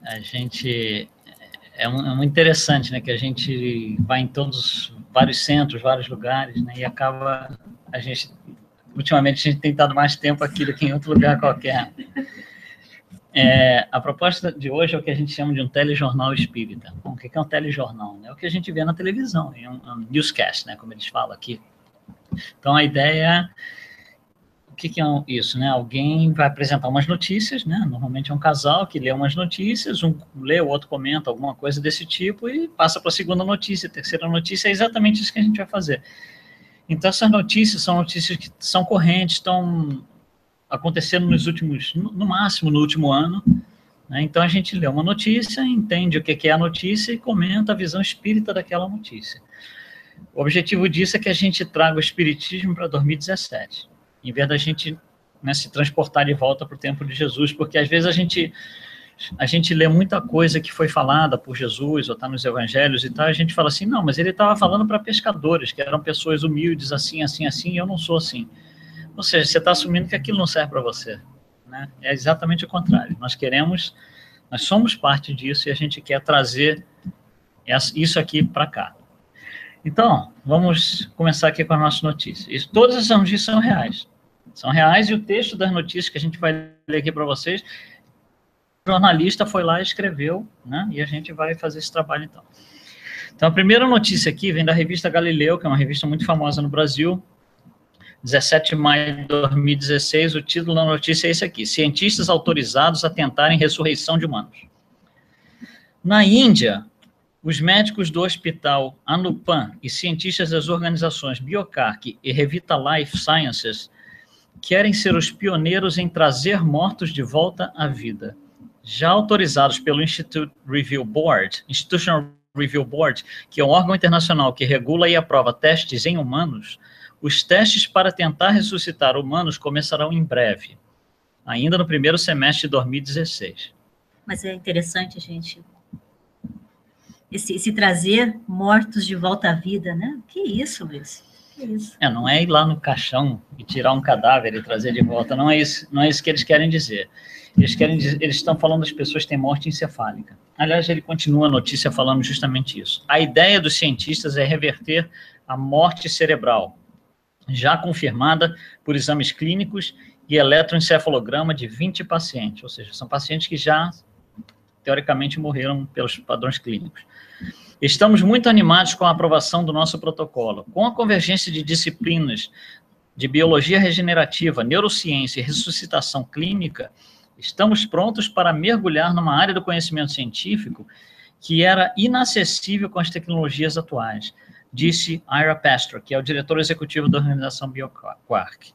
A gente... É muito interessante, né, que a gente vai em vários centros, vários lugares, né, e acaba, ultimamente, a gente tem estado mais tempo aqui do que em outro lugar qualquer. A proposta de hoje é o que a gente chama de um telejornal espírita. Bom, o que é um telejornal? É o que a gente vê na televisão, é um newscast, né, como eles falam aqui. Então, a ideia o que é isso, né? Alguém vai apresentar umas notícias, né? Normalmente é um casal que lê umas notícias, um lê, o outro comenta alguma coisa desse tipo e passa para a segunda notícia, a terceira notícia, é exatamente isso que a gente vai fazer. Então, essas notícias são notícias que são correntes, estão acontecendo no máximo no último ano, né? Então, a gente lê uma notícia, entende o que é a notícia e comenta a visão espírita daquela notícia. O objetivo disso é que a gente traga o espiritismo para 2017. Em vez da gente, né, se transportar de volta para o tempo de Jesus, porque às vezes a gente lê muita coisa que foi falada por Jesus, ou está nos evangelhos e tal, a gente fala assim, não, mas ele estava falando para pescadores, que eram pessoas humildes, assim, assim, assim, e eu não sou assim. Ou seja, você está assumindo que aquilo não serve para você, né? É exatamente o contrário. Nós somos parte disso e a gente quer trazer isso aqui para cá. Então, vamos começar aqui com as nossas notícias. Todas as notícias são reais. São reais e o texto das notícias que a gente vai ler aqui para vocês, o jornalista foi lá e escreveu, né? E a gente vai fazer esse trabalho, então. Então, a primeira notícia aqui vem da revista Galileu, que é uma revista muito famosa no Brasil, 17 de maio de 2016, o título da notícia é esse aqui: cientistas autorizados a tentarem ressurreição de humanos. Na Índia, os médicos do Hospital Anupam e cientistas das organizações Biocarc e Revita Life Sciences querem ser os pioneiros em trazer mortos de volta à vida. Já autorizados pelo Institutional Review Board, que é um órgão internacional que regula e aprova testes em humanos, os testes para tentar ressuscitar humanos começarão em breve, ainda no primeiro semestre de 2016. Mas é interessante, gente, esse trazer mortos de volta à vida, né? Que isso, Luiz? Que isso? Não é ir lá no caixão e tirar um cadáver e trazer de volta, não é isso que eles querem dizer. Eles estão falando das pessoas que têm morte encefálica. Aliás, ele continua a notícia falando justamente isso. A ideia dos cientistas é reverter a morte cerebral, já confirmada por exames clínicos e eletroencefalograma de 20 pacientes, ou seja, são pacientes que já, teoricamente, morreram pelos padrões clínicos. Estamos muito animados com a aprovação do nosso protocolo. Com a convergência de disciplinas de biologia regenerativa, neurociência e ressuscitação clínica, estamos prontos para mergulhar numa área do conhecimento científico que era inacessível com as tecnologias atuais, disse Ira Pastor, que é o diretor executivo da organização Biocarc.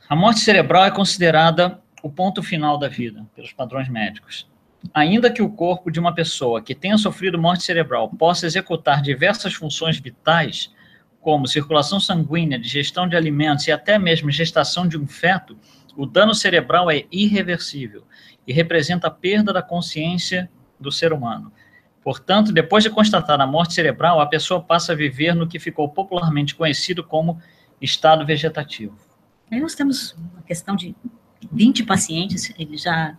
A morte cerebral é considerada o ponto final da vida, pelos padrões médicos. Ainda que o corpo de uma pessoa que tenha sofrido morte cerebral possa executar diversas funções vitais, como circulação sanguínea, digestão de alimentos e até mesmo gestação de um feto, o dano cerebral é irreversível e representa a perda da consciência do ser humano. Portanto, depois de constatar a morte cerebral, a pessoa passa a viver no que ficou popularmente conhecido como estado vegetativo. Aí nós temos uma questão de 20 pacientes, eles já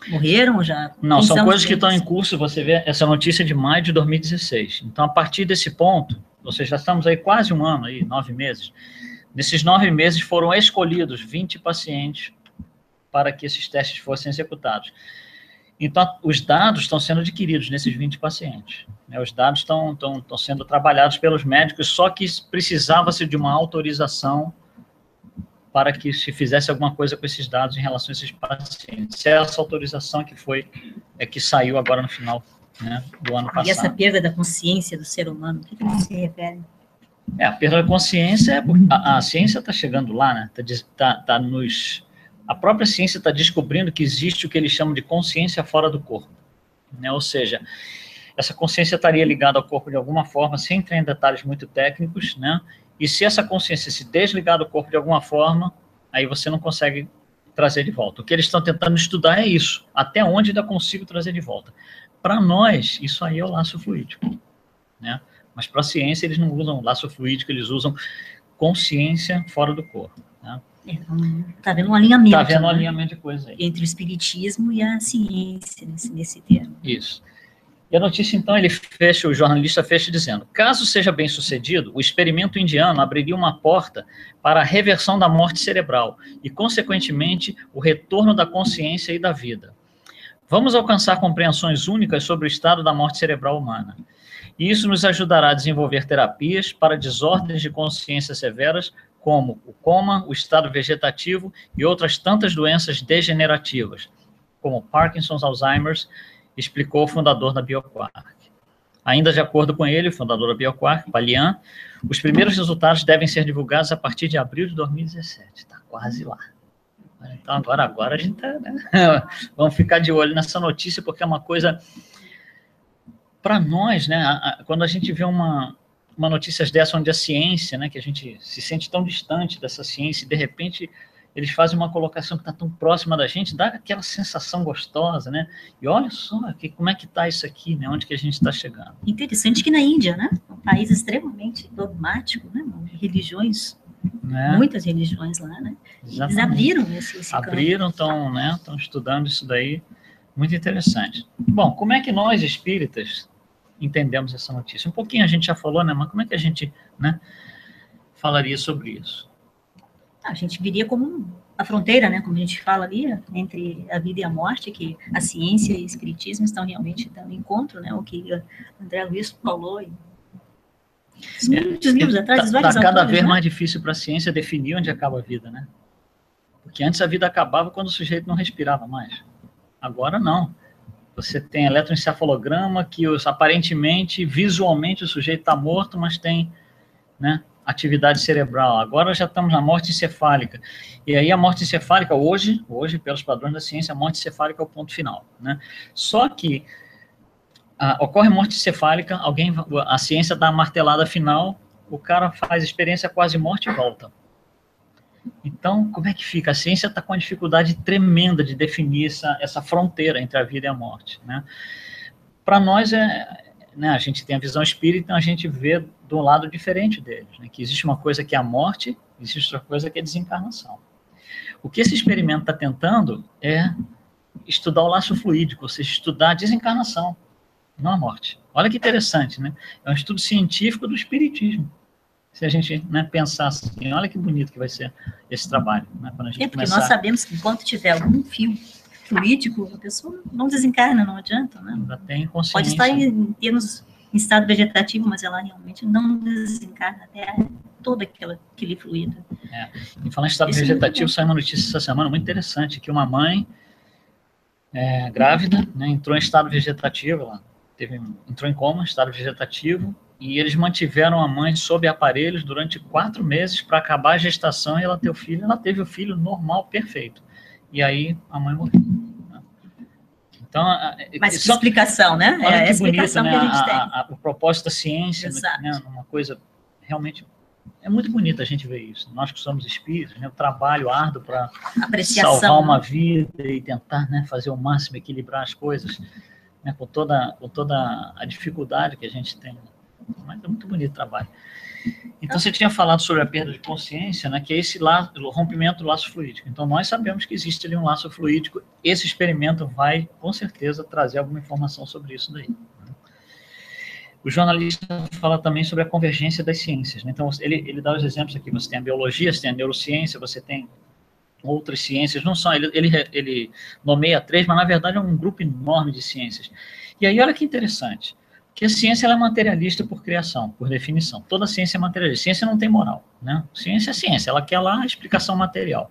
morreram? Já? Não, são coisas que estão em curso. Você vê essa notícia de maio de 2016. Então, a partir desse ponto, ou seja, já estamos aí quase um ano, aí, 9 meses. Nesses 9 meses foram escolhidos 20 pacientes para que esses testes fossem executados. Então, os dados estão sendo adquiridos nesses 20 pacientes. Os dados estão sendo trabalhados pelos médicos, só que precisava-se de uma autorização para que se fizesse alguma coisa com esses dados em relação a esses pacientes. Essa autorização que saiu agora no final, né, do ano passado. E essa perda da consciência do ser humano, o que você se refere? A perda da consciência, a ciência está chegando lá, né? A própria ciência está descobrindo que existe o que eles chamam de consciência fora do corpo, né? Ou seja, essa consciência estaria ligada ao corpo de alguma forma, sem entrar em detalhes muito técnicos, né? E se essa consciência se desligar do corpo de alguma forma, aí você não consegue trazer de volta. O que eles estão tentando estudar é isso, até onde ainda consigo trazer de volta. Para nós, isso aí é o laço fluídico, né? Mas para a ciência, eles não usam laço fluídico, eles usam consciência fora do corpo, né? Está vendo um alinhamento. Está vendo um alinhamento de coisa aí. Entre o espiritismo e a ciência, nesse termo. Isso. E a notícia, então, o jornalista fecha dizendo: caso seja bem sucedido, o experimento indiano abriria uma porta para a reversão da morte cerebral e, consequentemente, o retorno da consciência e da vida. Vamos alcançar compreensões únicas sobre o estado da morte cerebral humana. E isso nos ajudará a desenvolver terapias para desordens de consciência severas, como o coma, o estado vegetativo e outras tantas doenças degenerativas, como Parkinson's, Alzheimer's, explicou o fundador da BioQuark. Ainda de acordo com ele, o fundador da BioQuark, Palian, os primeiros resultados devem ser divulgados a partir de abril de 2017. Está quase lá. Então, agora a gente está... Né? Vamos ficar de olho nessa notícia, porque é uma coisa... Para nós, né, quando a gente vê uma notícia dessa, onde a ciência, né, que a gente se sente tão distante dessa ciência, e de repente eles fazem uma colocação que está tão próxima da gente, dá aquela sensação gostosa, né? E olha só, como é que está isso aqui, né? Onde que a gente está chegando. Interessante que na Índia, né? Um país extremamente dogmático, né? Religiões, muitas religiões lá, né? Eles abriram esse Abriram, estão estudando isso daí, muito interessante. Bom, como é que nós, espíritas, entendemos essa notícia? Um pouquinho a gente já falou, né? Mas como é que a gente, né, falaria sobre isso? A gente viria como a fronteira, né, como a gente fala ali, entre a vida e a morte, que a ciência e o espiritismo estão realmente dando encontro, né, o que André Luiz falou. Muitos livros atrás, vários autores. Está cada vez mais difícil para a ciência definir onde acaba a vida, né? Porque antes a vida acabava quando o sujeito não respirava mais. Agora não. Você tem eletroencefalograma que aparentemente, visualmente, o sujeito está morto, mas tem, né, atividade cerebral. Agora já estamos na morte encefálica. E aí a morte encefálica, hoje, pelos padrões da ciência, a morte encefálica é o ponto final, né? Só que ocorre morte encefálica, a ciência dá a martelada final, o cara faz experiência quase morte e volta. Então, como é que fica? A ciência está com uma dificuldade tremenda de definir essa fronteira entre a vida e a morte, né? Para nós, né, a gente tem a visão espírita, então a gente vê de um lado diferente deles, né, que existe uma coisa que é a morte, existe outra coisa que é a desencarnação. O que esse experimento está tentando é estudar o laço fluídico, ou seja, estudar a desencarnação, não a morte. Olha que interessante, né? É um estudo científico do espiritismo. Se a gente, né, pensar assim, olha que bonito que vai ser esse trabalho, né, quando a gente porque nós sabemos que enquanto tiver algum fio fluídico, a pessoa não desencarna, não adianta, né? Ainda tem consciência. Pode estar em estado vegetativo, mas ela realmente não desencarna até todo aquele fluido. E falando em estado vegetativo, saiu uma notícia essa semana muito interessante, que uma mãe grávida, né, entrou em estado vegetativo, ela entrou em coma, estado vegetativo, e eles mantiveram a mãe sob aparelhos durante 4 meses para acabar a gestação e ela ter o filho. Ela teve o filho normal, perfeito. E aí a mãe morreu. Então, mas que explicação, né? Olha a que explicação bonito, né? que a gente tem. O propósito da ciência, né? Uma coisa realmente... É muito bonito a gente ver isso. Nós que somos espíritos, né? O trabalho árduo para salvar uma vida e tentar, né, fazer o máximo, equilibrar as coisas, né, com toda a dificuldade que a gente tem. Mas é muito bonito o trabalho. Então, você tinha falado sobre a perda de consciência, né, que é esse o rompimento do laço fluídico. Então, nós sabemos que existe ali um laço fluídico. Esse experimento vai, com certeza, trazer alguma informação sobre isso daí. O jornalista fala também sobre a convergência das ciências, né? Então, ele dá os exemplos aqui. Você tem a biologia, você tem a neurociência, você tem outras ciências. Não só, ele nomeia 3, mas, na verdade, é um grupo enorme de ciências. E aí, olha que interessante. Que a ciência ela é materialista por criação, por definição. Toda ciência é materialista. Ciência não tem moral, né? Ciência é ciência, ela quer lá a explicação material.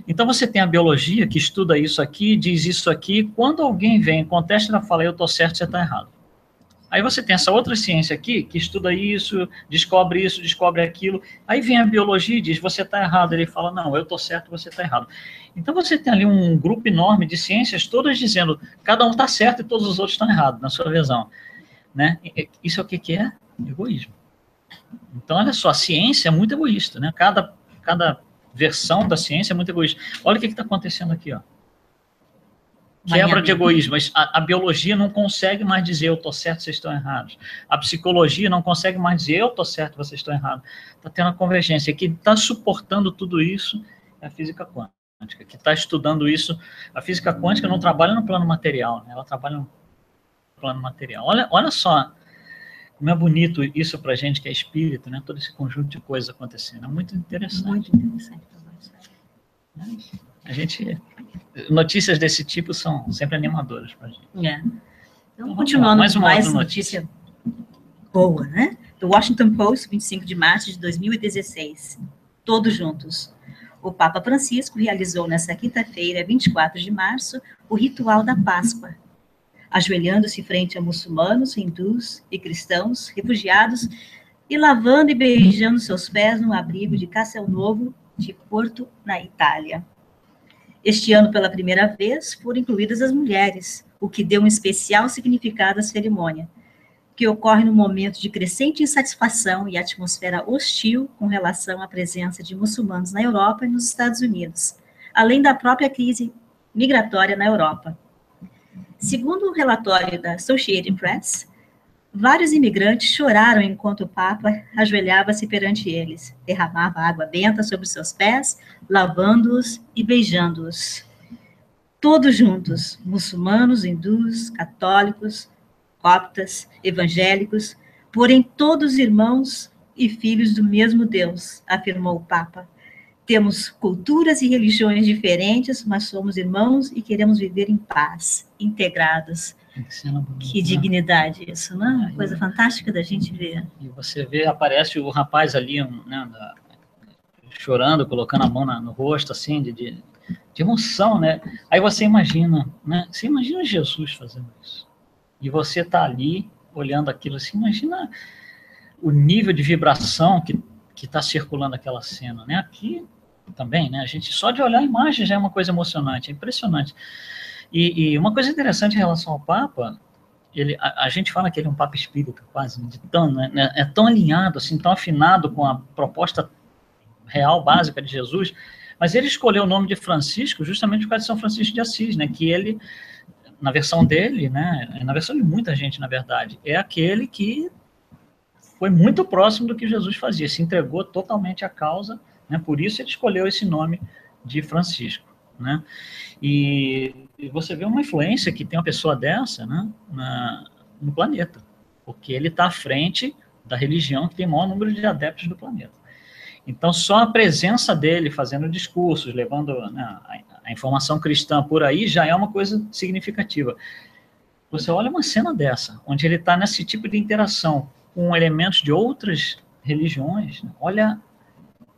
Então você tem a biologia que estuda isso aqui, diz isso aqui. Quando alguém vem, contesta, ela fala, eu estou certo, você está errado. Aí você tem essa outra ciência aqui que estuda isso, descobre aquilo. Aí vem a biologia e diz, você está errado. Ele fala, não, eu estou certo, você está errado. Então você tem ali um grupo enorme de ciências, todas dizendo, cada um está certo e todos os outros estão errados, na sua visão. Né? Isso é o que é? Egoísmo. Então, olha só, a ciência é muito egoísta, né? Cada versão da ciência é muito egoísta. Olha o que está acontecendo aqui, ó. quebra de egoísmo. A biologia não consegue mais dizer eu estou certo, vocês estão errados. A psicologia não consegue mais dizer eu estou certo, vocês estão errados. Está tendo a convergência. Quem está suportando tudo isso é a física quântica, que está estudando isso. A física quântica não trabalha no plano material, né? Ela trabalha no plano material. Olha só como é bonito isso para a gente que é espírito, né? Todo esse conjunto de coisas acontecendo. É muito interessante. Muito interessante. A gente... Notícias desse tipo são sempre animadoras para a gente. Então, continuando com mais notícia boa, né? Do Washington Post, 25 de março de 2016. Todos juntos. O Papa Francisco realizou nesta quinta-feira, 24 de março, o ritual da Páscoa, ajoelhando-se frente a muçulmanos, hindus e cristãos, refugiados, e lavando e beijando seus pés no abrigo de Castelnuovo de Porto, na Itália. Este ano, pela primeira vez, foram incluídas as mulheres, o que deu um especial significado à cerimônia, que ocorre no momento de crescente insatisfação e atmosfera hostil com relação à presença de muçulmanos na Europa e nos Estados Unidos, além da própria crise migratória na Europa. Segundo o relatório da Associated Press, vários imigrantes choraram enquanto o Papa ajoelhava-se perante eles, derramava água benta sobre seus pés, lavando-os e beijando-os. Todos juntos, muçulmanos, hindus, católicos, coptas, evangélicos, porém todos irmãos e filhos do mesmo Deus, afirmou o Papa. Temos culturas e religiões diferentes, mas somos irmãos e queremos viver em paz, integrados. Que dignidade isso, não é? Uma coisa fantástica da gente ver. E você vê, aparece o rapaz ali, né, chorando, colocando a mão no rosto, assim, de emoção, né? Aí você imagina, né? Você imagina Jesus fazendo isso. E você está ali, olhando aquilo assim, imagina o nível de vibração que está circulando aquela cena, né? Aqui também, né? A gente, só de olhar a imagem já é uma coisa emocionante, é impressionante. E uma coisa interessante em relação ao Papa, a gente fala que ele é um Papa espírita, quase, de tão, né, é tão alinhado, assim, tão afinado com a proposta real, básica de Jesus, mas ele escolheu o nome de Francisco justamente por causa de São Francisco de Assis, né, que ele, na versão dele, né, na versão de muita gente, na verdade, é aquele que foi muito próximo do que Jesus fazia, se entregou totalmente à causa, né, por isso ele escolheu esse nome de Francisco, né, e você vê uma influência que tem uma pessoa dessa, né, no planeta, porque ele está à frente da religião que tem o maior número de adeptos do planeta. Então, só a presença dele fazendo discursos, levando, né, a informação cristã por aí, já é uma coisa significativa. Você olha uma cena dessa, onde ele está nesse tipo de interação com elementos de outras religiões, né, olha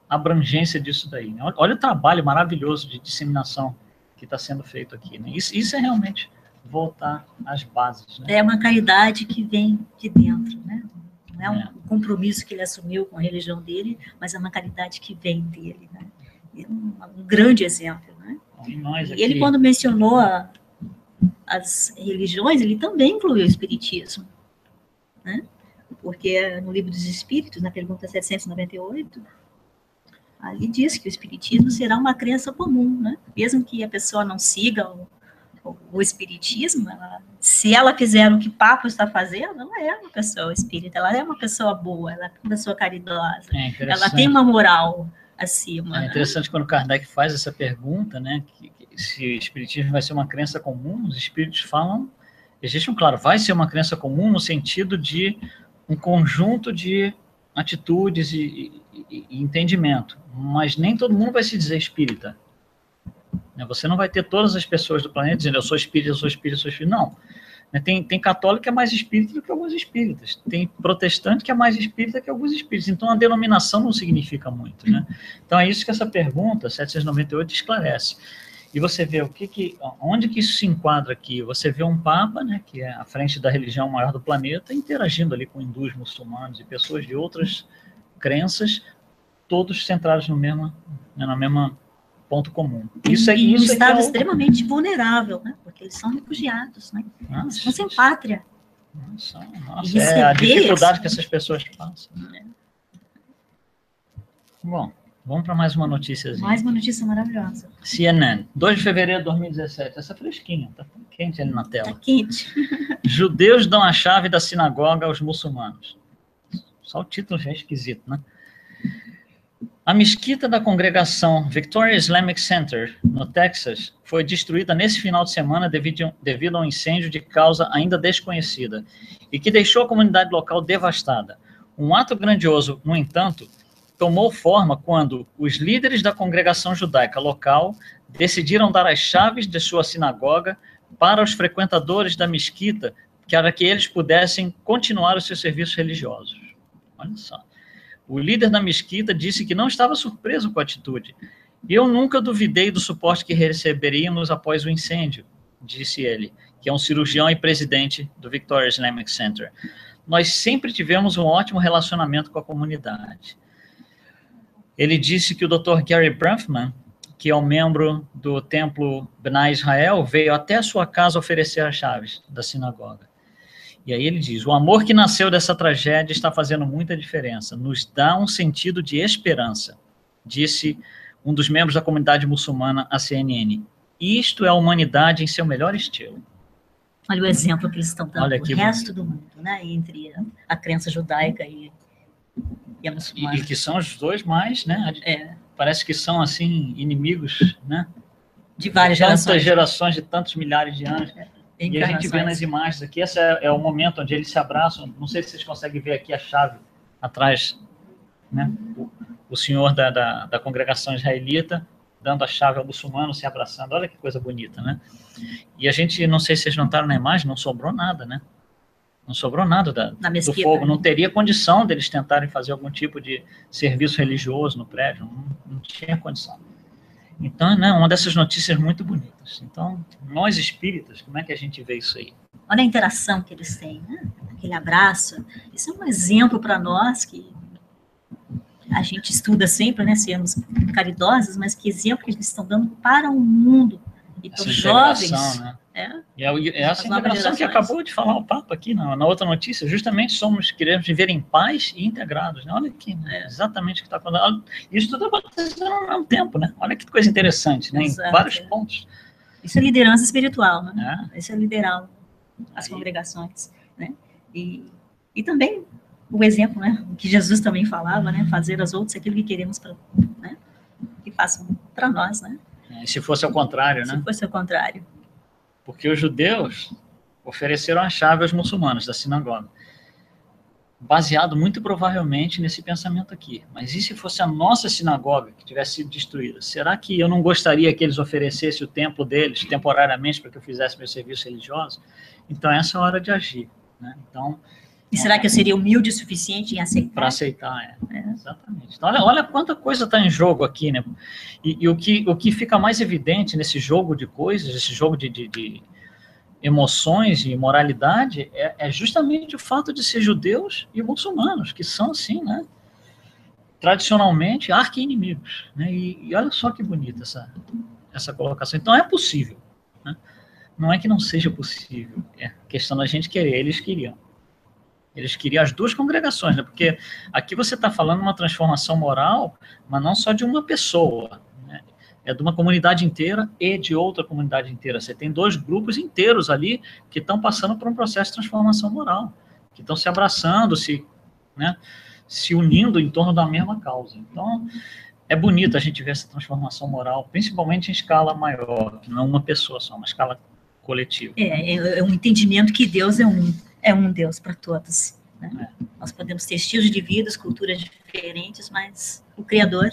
a abrangência disso daí, né, olha o trabalho maravilhoso de disseminação que está sendo feito aqui, né? Isso é realmente voltar às bases, né? É uma caridade que vem de dentro, né? Não é um compromisso que ele assumiu com a religião dele, mas é uma caridade que vem dele, né? É um grande exemplo, né? E ele, quando mencionou as religiões, ele também incluiu o espiritismo, né? Porque no Livro dos Espíritos, na pergunta 798, ali diz que o espiritismo será uma crença comum, né? Mesmo que a pessoa não siga o espiritismo, se ela fizer o que o Papa está fazendo, ela é uma pessoa espírita, ela é uma pessoa boa, ela é uma pessoa caridosa, ela tem uma moral acima. É interessante, né? Quando Kardec faz essa pergunta, né, que se o espiritismo vai ser uma crença comum, os espíritos falam, claro, vai ser uma crença comum no sentido de um conjunto de atitudes e entendimento, mas nem todo mundo vai se dizer espírita. Você não vai ter todas as pessoas do planeta dizendo eu sou espírita, eu sou espírita, eu sou espírita. Não. Tem católico que é mais espírita do que alguns espíritas. Tem protestante que é mais espírita que alguns espíritas. Então, a denominação não significa muito, né? Então, é isso que essa pergunta, 798, esclarece. E você vê onde que isso se enquadra aqui. Você vê um Papa, né, que é à frente da religião maior do planeta, interagindo ali com hindus, muçulmanos e pessoas de outras crenças, todos centrados no mesmo ponto comum. Isso é um estado extremamente vulnerável, né? Porque eles são refugiados, né? Eles estão sem pátria. Nossa, é a dificuldade que essas pessoas passam. Bom, Vamos para mais uma notícia. Mais uma notícia maravilhosa. CNN, 2 de fevereiro de 2017. Essa fresquinha, tá quente ali na tela. Tá quente. Judeus dão a chave da sinagoga aos muçulmanos. Só o título já é esquisito, né? A mesquita da congregação Victoria Islamic Center, no Texas, foi destruída nesse final de semana devido a um incêndio de causa ainda desconhecida e que deixou a comunidade local devastada. Um ato grandioso, no entanto, tomou forma quando os líderes da congregação judaica local decidiram dar as chaves de sua sinagoga para os frequentadores da mesquita, para que eles pudessem continuar os seus serviços religiosos. Olha só. O líder da mesquita disse que não estava surpreso com a atitude. Eu nunca duvidei do suporte que receberíamos após o incêndio, disse ele, que é um cirurgião e presidente do Victoria Islamic Center. Nós sempre tivemos um ótimo relacionamento com a comunidade. Ele disse que o Dr. Gary Bronfman, que é um membro do templo Bnai Israel, veio até a sua casa oferecer as chaves da sinagoga. E aí ele diz, o amor que nasceu dessa tragédia está fazendo muita diferença, nos dá um sentido de esperança, disse um dos membros da comunidade muçulmana à CNN. Isto é a humanidade em seu melhor estilo. Olha o exemplo que eles estão dando para o resto do mundo, né? Entre a crença judaica e a muçulmana. E que são os dois mais, né? Parece que são, assim, inimigos, né? De várias gerações, de tantos milhares de anos. E a gente vê nas imagens aqui, esse é o momento onde eles se abraçam. Não sei se vocês conseguem ver aqui a chave atrás, né? O senhor da congregação israelita dando a chave ao muçulmano, se abraçando. Olha que coisa bonita, né? E a gente, não sei se vocês notaram na imagem, não sobrou nada, né? Não sobrou nada do fogo. Não teria condição deles tentarem fazer algum tipo de serviço religioso no prédio. Não tinha condição. Então, né, uma dessas notícias muito bonitas. Então, nós espíritas, como é que a gente vê isso aí? Olha a interação que eles têm, né? Aquele abraço. Isso é um exemplo para nós que a gente estuda sempre, né? Sermos caridosos, mas que exemplo que eles estão dando para o mundo. E para os jovens. Né? É essa integração que acabou de falar o Papa aqui na outra notícia. Justamente queremos viver em paz e integrados. Né? Olha aqui, né? Exatamente o que está acontecendo. Isso tudo acontecendo ao mesmo tempo, né? Olha que coisa interessante, né? Em vários pontos. Isso é liderança espiritual, né? Isso é liderar as congregações, né? E também o exemplo, né? Que Jesus também falava, né? Fazer aos outros aquilo que queremos, né? Que façam para nós, né? E se fosse ao contrário, né? Se fosse ao contrário. Porque os judeus ofereceram a chave aos muçulmanos da sinagoga, baseado muito provavelmente nesse pensamento aqui. Mas e se fosse a nossa sinagoga que tivesse sido destruída? Será que eu não gostaria que eles oferecessem o templo deles temporariamente para que eu fizesse meu serviço religioso? Então, essa é a hora de agir, né? Então, e será que eu seria humilde o suficiente em aceitar? Para aceitar, exatamente. Então, olha quanta coisa está em jogo aqui, né? E o que fica mais evidente nesse jogo de coisas, esse jogo de emoções e moralidade, é justamente o fato de ser judeus e muçulmanos, que são, assim, né? Tradicionalmente, arqui-inimigos. Né? E olha só que bonita essa colocação. Então, é possível. Né? Não é que não seja possível. É questão da gente querer. Eles queriam. Eles queriam as duas congregações, né? Porque aqui você está falando uma transformação moral, mas não só de uma pessoa, né? É de uma comunidade inteira e de outra comunidade inteira. Você tem dois grupos inteiros ali que estão passando por um processo de transformação moral, que estão se abraçando, né, se unindo em torno da mesma causa. Então, é bonito a gente ver essa transformação moral, principalmente em escala maior, não uma pessoa só, uma escala coletiva. É um entendimento que Deus é um Deus para todos. Né? Nós podemos ter estilos de vida, culturas diferentes, mas o Criador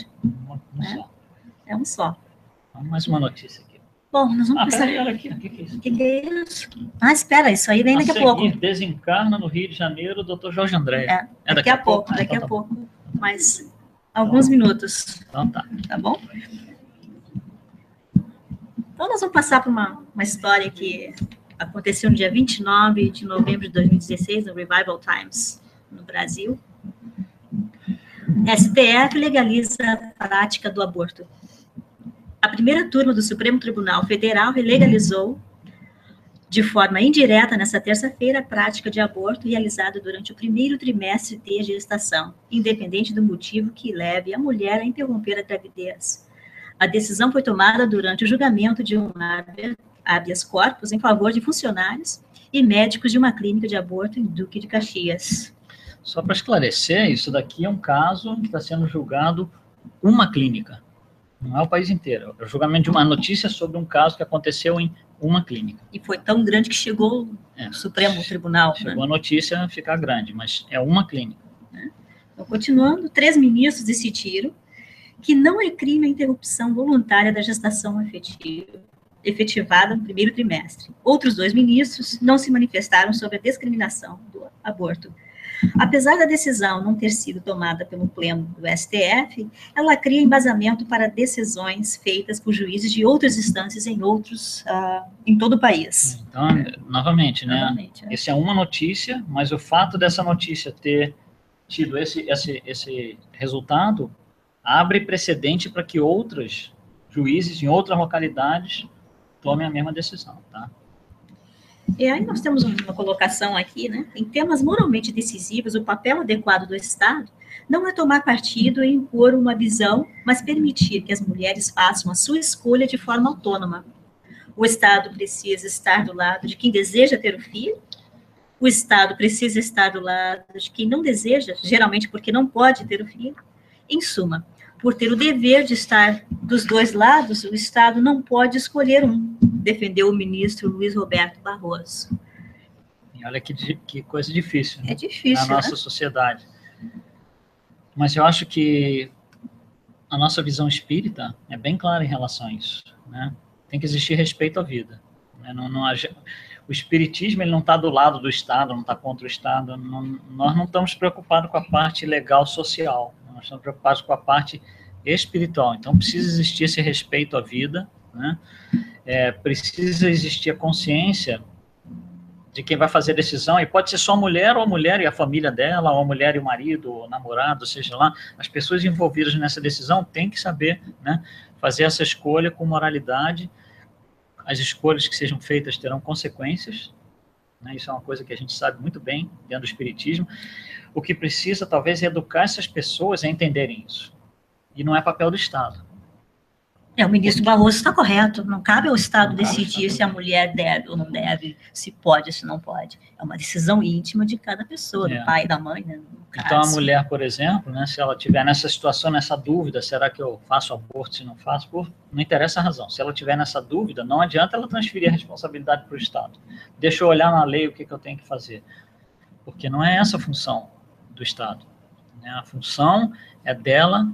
é um só. Mais uma notícia aqui. Bom, nós vamos passar... Olha aqui, o que é isso? O que é isso? Espera, isso aí vem daqui a pouco. Desencarna no Rio de Janeiro o Dr. Jorge André. Daqui a pouco. Daqui a pouco. Mais alguns minutos. Então tá. Tá bom? Então, nós vamos passar por uma história que aconteceu no dia 29 de novembro de 2016, no Revival Times, no Brasil. STF legaliza a prática do aborto. A primeira turma do Supremo Tribunal Federal legalizou de forma indireta, nessa terça-feira, a prática de aborto realizada durante o primeiro trimestre de gestação, independente do motivo que leve a mulher a interromper a gravidez. A decisão foi tomada durante o julgamento de um habeas corpus em favor de funcionários e médicos de uma clínica de aborto em Duque de Caxias. Só para esclarecer, isso daqui é um caso que está sendo julgado uma clínica, não é o país inteiro. É o julgamento de uma notícia sobre um caso que aconteceu em uma clínica. E foi tão grande que chegou ao Supremo Tribunal. Chegou a notícia a ficar grande, mas é uma clínica. Então, continuando, 3 ministros decidiram que não é crime a interrupção voluntária da gestação efetivada no primeiro trimestre. Outros 2 ministros não se manifestaram sobre a discriminação do aborto. Apesar da decisão não ter sido tomada pelo Pleno do STF, ela cria embasamento para decisões feitas por juízes de outras instâncias em todo o país. Então, novamente, né? Essa é uma notícia, mas o fato dessa notícia ter tido esse resultado abre precedente para que outros juízes em outras localidades tomem a mesma decisão, tá? E aí nós temos uma colocação aqui, né? Em temas moralmente decisivos, o papel adequado do Estado não é tomar partido e impor uma visão, mas permitir que as mulheres façam a sua escolha de forma autônoma. O Estado precisa estar do lado de quem deseja ter o filho, o Estado precisa estar do lado de quem não deseja, geralmente porque não pode ter o filho. Em suma, por ter o dever de estar dos 2 lados, o Estado não pode escolher um, defendeu o ministro Luiz Roberto Barroso. E olha que coisa difícil, né? É difícil, na nossa sociedade. Mas eu acho que a nossa visão espírita é bem clara em relação a isso, né? Tem que existir respeito à vida, né? O espiritismo ele não está do lado do Estado, não está contra o Estado. Nós não estamos preocupados com a parte legal social, nós estamos preocupados com a parte espiritual. Então precisa existir esse respeito à vida, né? Precisa existir a consciência de quem vai fazer a decisão, e pode ser só a mulher e a família dela, ou a mulher e o marido, ou o namorado, seja lá, as pessoas envolvidas nessa decisão têm que saber, né, fazer essa escolha com moralidade. As escolhas que sejam feitas terão consequências, né, isso é uma coisa que a gente sabe muito bem dentro do espiritismo. O que precisa, talvez, é educar essas pessoas a entenderem isso, e não é papel do Estado. O ministro Barroso está correto, não cabe ao Estado decidir se a mulher deve ou não deve, se pode ou se não pode. É uma decisão íntima de cada pessoa, do pai e da mãe, né, no caso. Então, a mulher, por exemplo, né, se ela estiver nessa situação, nessa dúvida, será que eu faço aborto, se não faço? Não interessa a razão. Se ela estiver nessa dúvida, não adianta ela transferir a responsabilidade para o Estado. Deixa eu olhar na lei o que eu tenho que fazer. Porque não é essa a função do Estado, né? A função é dela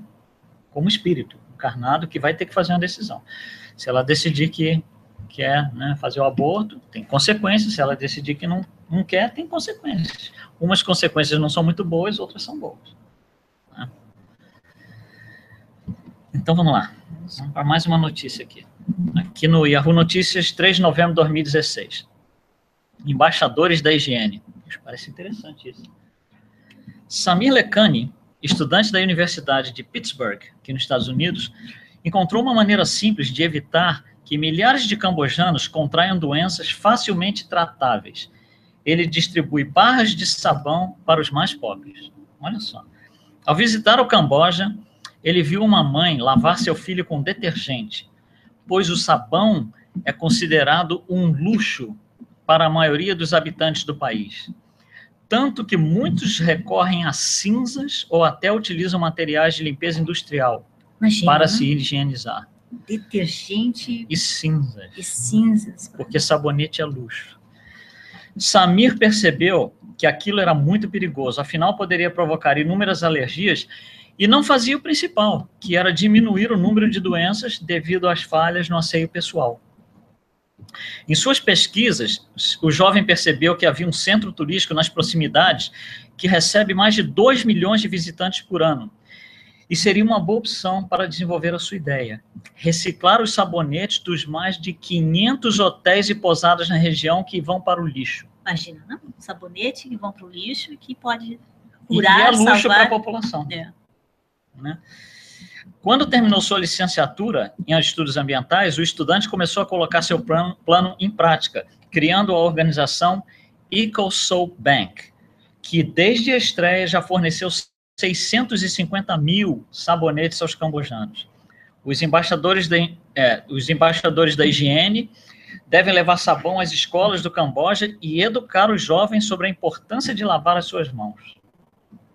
como espírito encarnado, que vai ter que fazer uma decisão. Se ela decidir que quer, né, fazer o aborto, tem consequências. Se ela decidir que não quer, tem consequências. Umas consequências não são muito boas, outras são boas, né? Então, vamos lá. Vamos para mais uma notícia aqui. Aqui no Yahoo Notícias, 3 de novembro de 2016. Embaixadores da higiene. Parece interessante isso. Samir Lekani, estudante da Universidade de Pittsburgh, aqui nos Estados Unidos, encontrou uma maneira simples de evitar que milhares de cambojanos contraiam doenças facilmente tratáveis. Ele distribui barras de sabão para os mais pobres. Olha só. Ao visitar o Camboja, ele viu uma mãe lavar seu filho com detergente, pois o sabão é considerado um luxo para a maioria dos habitantes do país. Tanto que muitos recorrem a cinzas ou até utilizam materiais de limpeza industrial para se higienizar. Detergente e cinzas. E cinzas. Porque sabonete é luxo. Samir percebeu que aquilo era muito perigoso, afinal poderia provocar inúmeras alergias e não fazia o principal, que era diminuir o número de doenças devido às falhas no asseio pessoal. Em suas pesquisas, o jovem percebeu que havia um centro turístico nas proximidades que recebe mais de 2 milhões de visitantes por ano. E seria uma boa opção para desenvolver a sua ideia. Reciclar os sabonetes dos mais de 500 hotéis e pousadas na região que vão para o lixo. Imagina, não? Sabonete que vão para o lixo e que pode curar, e é luxo salvar... para a população. Né? Quando terminou sua licenciatura em estudos ambientais, o estudante começou a colocar seu plano em prática, criando a organização EcoSoap Bank, que desde a estreia já forneceu 650 mil sabonetes aos cambojanos. Os embaixadores da higiene devem levar sabão às escolas do Camboja e educar os jovens sobre a importância de lavar as suas mãos.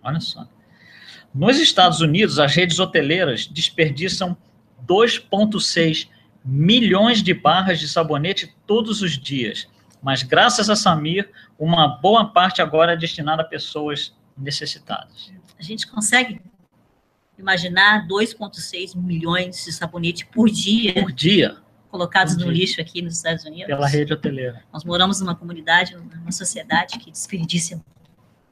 Olha só. Nos Estados Unidos, as redes hoteleiras desperdiçam 2,6 milhões de barras de sabonete todos os dias. Mas, graças a Samir, uma boa parte agora é destinada a pessoas necessitadas. A gente consegue imaginar 2,6 milhões de sabonete por dia? Por dia. Colocados no lixo aqui nos Estados Unidos? Pela rede hoteleira. Nós moramos numa comunidade, numa sociedade que desperdiça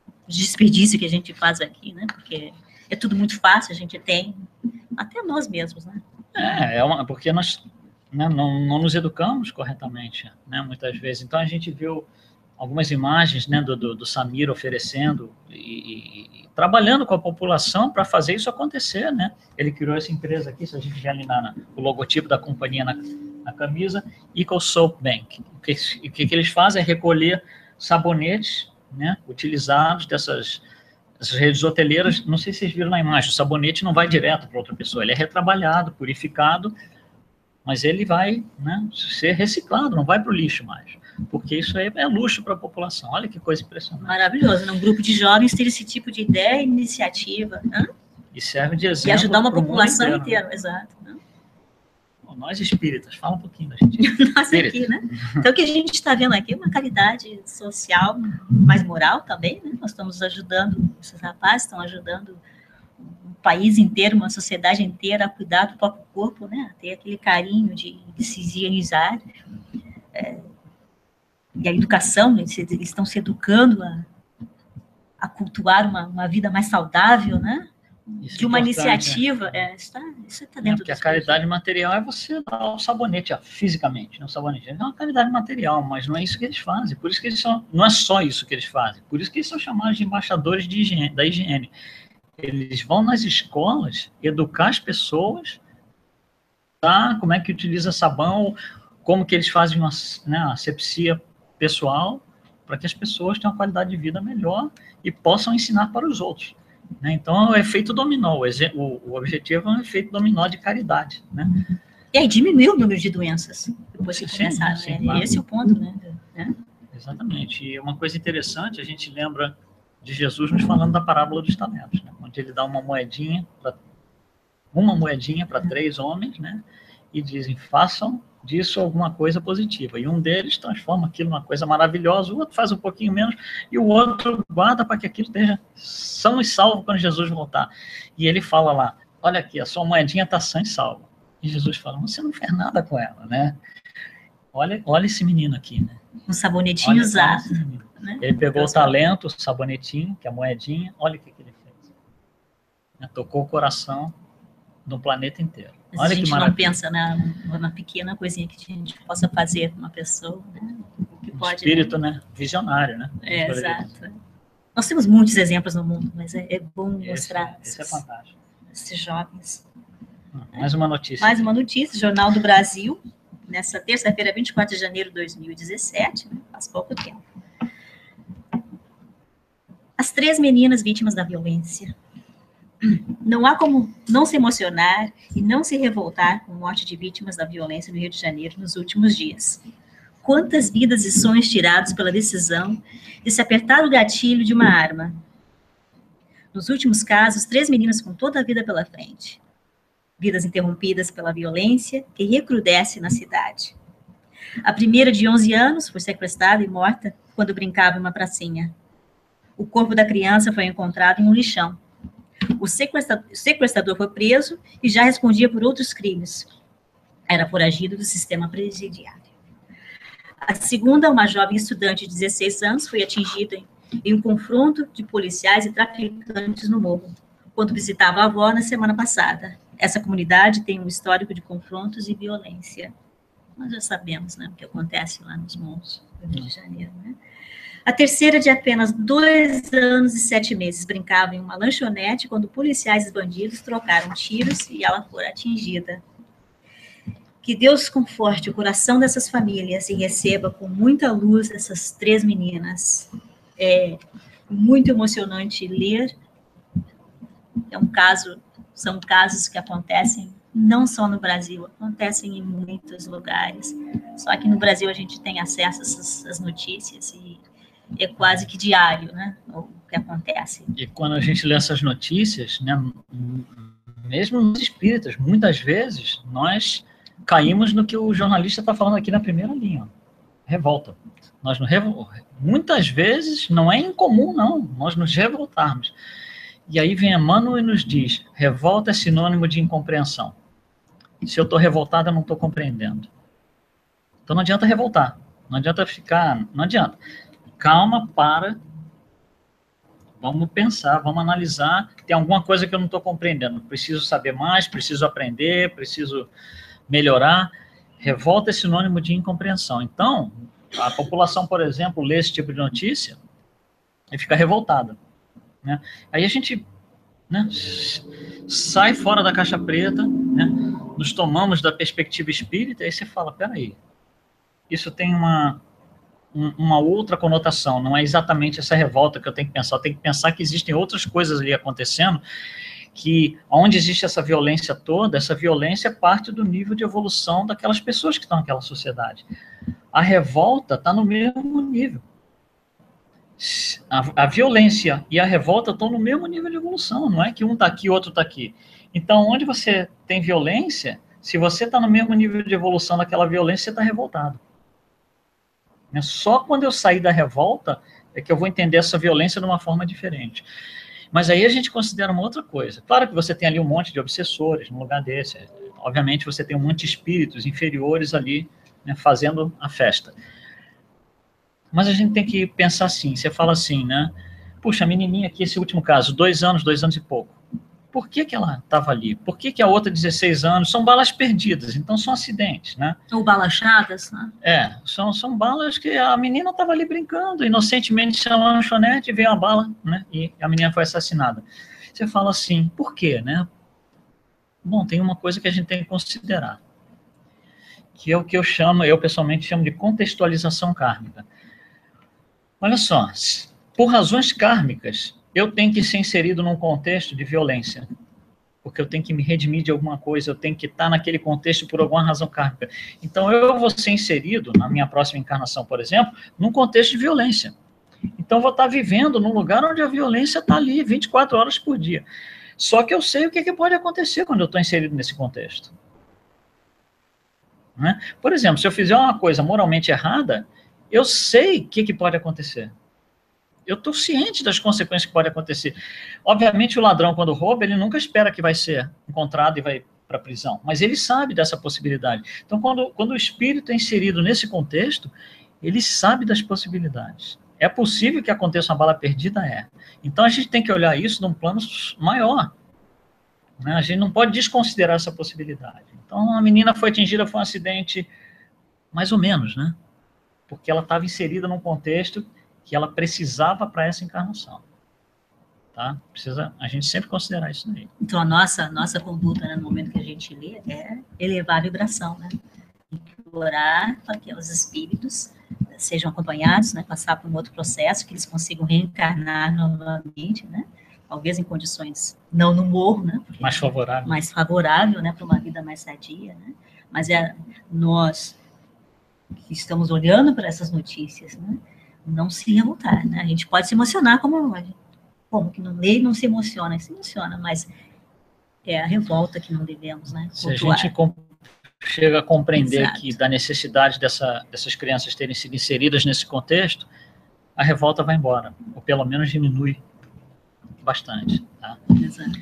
o desperdício que a gente faz aqui, né? Porque é tudo muito fácil, a gente tem, até nós mesmos, né? Porque nós não nos educamos corretamente, né, muitas vezes. Então, a gente viu algumas imagens, né, do Samir oferecendo e trabalhando com a população para fazer isso acontecer, né? Ele criou essa empresa aqui, se a gente vê ali o logotipo da companhia na camisa, EcoSoap Bank. O que eles fazem é recolher sabonetes, né, utilizados dessas redes hoteleiras. Não sei se vocês viram na imagem, o sabonete não vai direto para outra pessoa, ele é retrabalhado, purificado, mas ele vai, né, ser reciclado, não vai para o lixo mais, porque isso aí é luxo para a população. Olha que coisa impressionante. Maravilhoso, né? Um grupo de jovens ter esse tipo de ideia e iniciativa. Né? E serve de exemplo. E ajudar uma população inteira, exato. Né? Bom, nós espíritas, fala um pouquinho da gente. Nós aqui, né? Então, o que a gente está vendo aqui é uma caridade social, mais moral também, né? Nós estamos ajudando, esses rapazes estão ajudando um país inteiro, uma sociedade inteira a cuidar do próprio corpo, né? A ter aquele carinho de se higienizar. E a educação, eles estão se educando a cultuar uma vida mais saudável, né? Isso de uma iniciativa, isso está dentro porque a caridade material é você dar o sabonete fisicamente, não o sabonete. É uma caridade material, mas não é isso que eles fazem. Por isso que eles não é só isso que eles fazem. Por isso que eles são chamados de embaixadores da higiene. Eles vão nas escolas educar as pessoas, tá? Como é que utiliza sabão, como que eles fazem uma asepsia pessoal, para que as pessoas tenham uma qualidade de vida melhor e possam ensinar para os outros. Né? Então, é o efeito dominó. O objetivo é um efeito dominó de caridade. Né? E aí diminui o número de doenças depois que começaram. Claro. Esse é o ponto, né? Exatamente. E uma coisa interessante, a gente lembra de Jesus nos falando da parábola dos talentos, né? Onde ele dá uma moedinha para 3 homens, né? E dizem, façam disso alguma coisa positiva. E um deles transforma aquilo numa coisa maravilhosa, o outro faz um pouquinho menos, e o outro guarda para que aquilo esteja são e salvo quando Jesus voltar. E ele fala lá, olha aqui, a sua moedinha está sã e salva. E Jesus fala, você não fez nada com ela, né? Olha esse menino aqui, né? Um sabonetinho usado. Né? Ele pegou o talento, o sabonetinho, que é a moedinha, olha o que ele fez. Tocou o coração do planeta inteiro. Mas olha, a gente não pensa numa pequena coisinha que a gente possa fazer com uma pessoa, né? Que pode, espírito, né? Visionário, né? Exato. Nós temos muitos exemplos no mundo, mas é bom mostrar esse é fantástico. Esses jovens. Mais uma notícia. Mais uma notícia, Jornal do Brasil, nessa terça-feira, 24 de janeiro de 2017, né? Faz pouco tempo. As 3 meninas vítimas da violência. Não há como não se emocionar e não se revoltar com a morte de vítimas da violência no Rio de Janeiro nos últimos dias. Quantas vidas e sonhos tirados pela decisão de se apertar o gatilho de uma arma. Nos últimos casos, 3 meninas com toda a vida pela frente. Vidas interrompidas pela violência que recrudesce na cidade. A primeira, de 11 anos, foi sequestrada e morta quando brincava em uma pracinha. O corpo da criança foi encontrado em um lixão. O sequestrador foi preso e já respondia por outros crimes. Era foragido do sistema presidiário. A segunda, uma jovem estudante de 16 anos, foi atingida em um confronto de policiais e traficantes no morro, quando visitava a avó na semana passada. Essa comunidade tem um histórico de confrontos e violência. Nós já sabemos, né, o que acontece lá nos morros do Rio de Janeiro, né? A terceira, de apenas 2 anos e 7 meses, brincava em uma lanchonete quando policiais e bandidos trocaram tiros e ela foi atingida. Que Deus conforte o coração dessas famílias e receba com muita luz essas 3 meninas. É muito emocionante ler. São casos que acontecem não só no Brasil, acontecem em muitos lugares. Só que no Brasil a gente tem acesso a essas notícias e é quase que diário, né, o que acontece. E quando a gente lê essas notícias, né, mesmo nos espíritas, muitas vezes nós caímos no que o jornalista está falando aqui na primeira linha, revolta. Muitas vezes não é incomum, não, nós nos revoltarmos. E aí vem Emmanuel e nos diz, revolta é sinônimo de incompreensão. Se eu estou revoltado, eu não estou compreendendo. Então não adianta revoltar, não adianta ficar, não adianta. Calma, para, vamos pensar, vamos analisar, tem alguma coisa que eu não estou compreendendo, preciso saber mais, preciso aprender, preciso melhorar. Revolta é sinônimo de incompreensão. Então, a população, por exemplo, lê esse tipo de notícia e fica revoltada, né? Aí a gente, né, sai fora da caixa preta, né, nos tomamos da perspectiva espírita, e aí você fala, peraí, isso tem uma outra conotação, não é exatamente essa revolta que eu tenho que pensar que existem outras coisas ali acontecendo, que onde existe essa violência toda, essa violência é parte do nível de evolução daquelas pessoas que estão naquela sociedade. A revolta está no mesmo nível. A violência e a revolta estão no mesmo nível de evolução, não é que um está aqui e outro está aqui. Então, onde você tem violência, se você está no mesmo nível de evolução daquela violência, você está revoltado. Só quando eu sair da revolta é que eu vou entender essa violência de uma forma diferente. Mas aí a gente considera uma outra coisa. Claro que você tem ali um monte de obsessores no lugar desse. Obviamente você tem um monte de espíritos inferiores ali, né, fazendo a festa. Mas a gente tem que pensar assim, você fala assim, né? Puxa, a menininha aqui, esse último caso, 2 anos e pouco. Por que ela estava ali? Por que a outra, 16 anos? São balas perdidas, então são acidentes, né? Ou balachadas, né? São balas que a menina estava ali brincando, inocentemente, na lanchonete, veio a bala, né? E a menina foi assassinada. Você fala assim, por quê, né? Bom, tem uma coisa que a gente tem que considerar, que é o que eu pessoalmente chamo de contextualização kármica. Olha só, por razões kármicas, eu tenho que ser inserido num contexto de violência, porque eu tenho que me redimir de alguma coisa, eu tenho que estar naquele contexto por alguma razão kármica. Então, eu vou ser inserido, na minha próxima encarnação, por exemplo, num contexto de violência. Então, eu vou estar vivendo num lugar onde a violência está ali 24 horas por dia. Só que eu sei o que pode acontecer quando eu estou inserido nesse contexto. Né? Por exemplo, se eu fizer uma coisa moralmente errada, eu sei o que pode acontecer. Eu estou ciente das consequências que podem acontecer. Obviamente, o ladrão, quando rouba, ele nunca espera que vai ser encontrado e vai para a prisão, mas ele sabe dessa possibilidade. Então, quando o espírito é inserido nesse contexto, ele sabe das possibilidades. É possível que aconteça uma bala perdida? É. Então, a gente tem que olhar isso num plano maior. Né? A gente não pode desconsiderar essa possibilidade. Então, a menina foi atingida, foi um acidente, mais ou menos, né? Porque ela estava inserida num contexto que ela precisava para essa encarnação. Tá? Precisa a gente sempre considerar isso daí. Então, a nossa conduta, né, no momento que a gente lê, é elevar a vibração, né? Orar para que os espíritos sejam acompanhados, né, passar por um outro processo, que eles consigam reencarnar novamente, né? Talvez em condições, não no morro, né? Mais favorável. Mais favorável, né, para uma vida mais sadia, né? Mas nós que estamos olhando para essas notícias, né, não se revoltar, né? A gente pode se emocionar como que não lê e não se emociona, mas é a revolta que não devemos, né? Se cultuar. A gente chega a compreender Exato. que da necessidade dessas crianças terem sido inseridas nesse contexto, a revolta vai embora, ou pelo menos diminui bastante. Tá? Exato.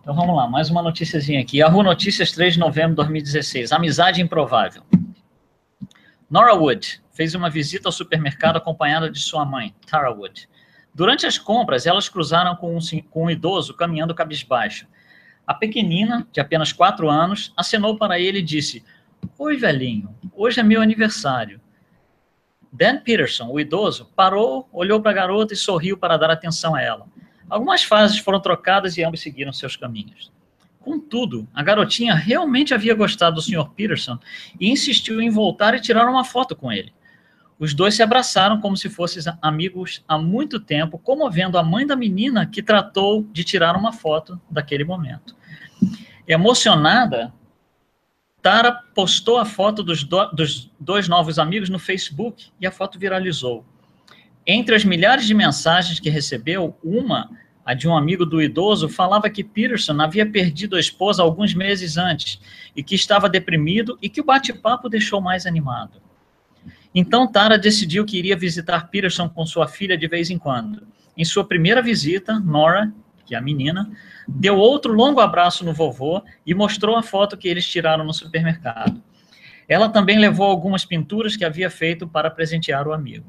Então vamos lá, mais uma noticiazinha aqui. Yahoo Notícias, 3 de novembro de 2016. Amizade improvável. Nora Wood fez uma visita ao supermercado acompanhada de sua mãe, Tara Wood. Durante as compras, elas cruzaram com um idoso caminhando cabisbaixo. A pequenina, de apenas 4 anos, acenou para ele e disse: "Oi, velhinho, hoje é meu aniversário." Dan Peterson, o idoso, parou, olhou para a garota e sorriu para dar atenção a ela. Algumas frases foram trocadas e ambos seguiram seus caminhos. Contudo, a garotinha realmente havia gostado do Sr. Peterson e insistiu em voltar e tirar uma foto com ele. Os dois se abraçaram como se fossem amigos há muito tempo, comovendo a mãe da menina que tratou de tirar uma foto daquele momento. Emocionada, Tara postou a foto dos dois novos amigos no Facebook e a foto viralizou. Entre as milhares de mensagens que recebeu, a de um amigo do idoso, falava que Peterson havia perdido a esposa alguns meses antes e que estava deprimido e que o bate-papo deixou mais animado. Então, Tara decidiu que iria visitar Peterson com sua filha de vez em quando. Em sua primeira visita, Nora, que é a menina, deu outro longo abraço no vovô e mostrou a foto que eles tiraram no supermercado. Ela também levou algumas pinturas que havia feito para presentear o amigo.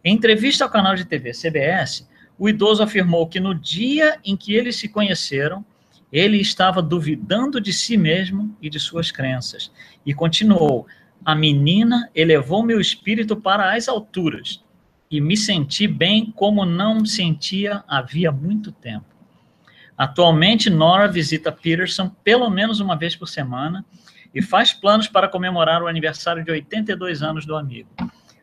Em entrevista ao canal de TV CBS, o idoso afirmou que no dia em que eles se conheceram, ele estava duvidando de si mesmo e de suas crenças. E continuou: a menina elevou meu espírito para as alturas e me senti bem como não me sentia havia muito tempo. Atualmente, Nora visita Peterson pelo menos uma vez por semana e faz planos para comemorar o aniversário de 82 anos do amigo.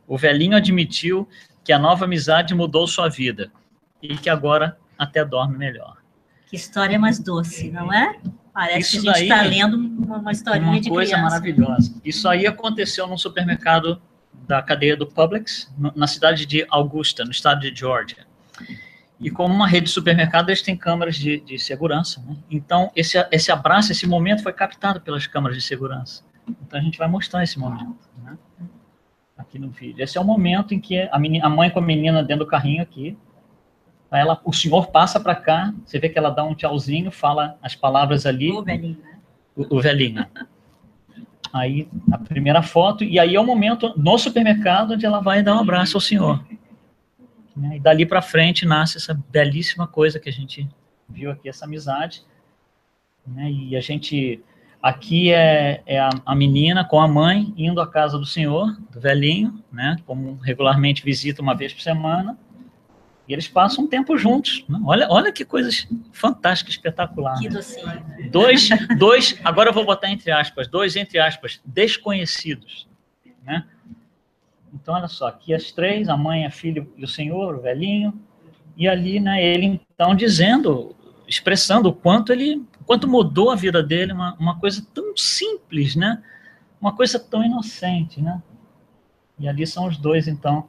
O velhinho admitiu que a nova amizade mudou sua vida e que agora até dorme melhor. Que história mais doce, não é? Parece que a gente está lendo uma historinha de criança. Uma coisa maravilhosa. Isso aí aconteceu num supermercado da cadeia do Publix, na cidade de Augusta, no estado de Georgia. E como uma rede de supermercado, eles têm câmeras de segurança, né? Então, esse abraço, esse momento foi captado pelas câmeras de segurança. Então, a gente vai mostrar esse momento, né? Aqui no vídeo. Esse é o momento em que a mãe com a menina dentro do carrinho aqui, o senhor passa para cá, você vê que ela dá um tchauzinho, fala as palavras ali. O velhinho, né? O velhinho. Aí, a primeira foto, e aí é o momento no supermercado onde ela vai dar um abraço ao senhor. E dali para frente nasce essa belíssima coisa que a gente viu aqui, essa amizade. E a gente... Aqui é a menina com a mãe indo à casa do senhor, do velhinho, né? Como regularmente visita uma vez por semana. E eles passam um tempo juntos. Né? Olha que coisas fantásticas, espetaculares. Que docinho. Dois, agora eu vou botar entre aspas, entre aspas, desconhecidos. Né? Então, olha só, aqui as três, a mãe, a filha e o senhor, o velhinho. E ali, né, ele então expressando o quanto mudou a vida dele, uma coisa tão simples, né? Uma coisa tão inocente, né? E ali são os dois, então,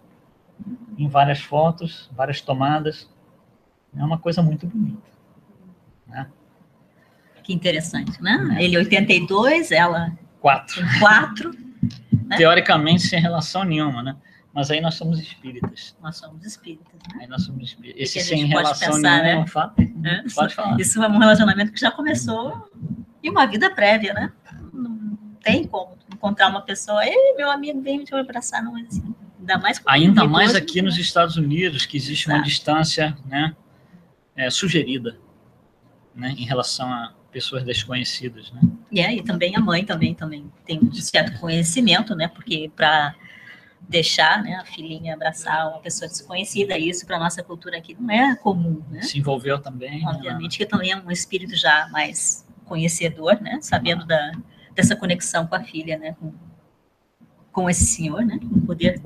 em várias fotos, várias tomadas. É uma coisa muito bonita. Né? Que interessante, né? Ele 82, ela... 4. Né? Teoricamente, sem relação nenhuma, né? Mas aí nós somos espíritas. Nós somos espíritas, né? Aí nós somos espíritas. Esse sem relação pensar, nenhuma, né? É um fato. Pode falar. Isso é um relacionamento que já começou em uma vida prévia, né? Não tem como encontrar uma pessoa, ei, meu amigo, vem me abraçar, não é assim. Ainda mais aqui nos Estados Unidos, que existe uma distância, né, sugerida, né, em relação a pessoas desconhecidas, né? E também a mãe também tem um certo conhecimento, né? Porque para deixar, né, a filhinha abraçar uma pessoa desconhecida, isso para nossa cultura aqui não é comum, né? Se envolveu também. Obviamente que também é um espírito já mais conhecedor, né? Sabendo dessa conexão com a filha, né? Com esse senhor, né? Com o poder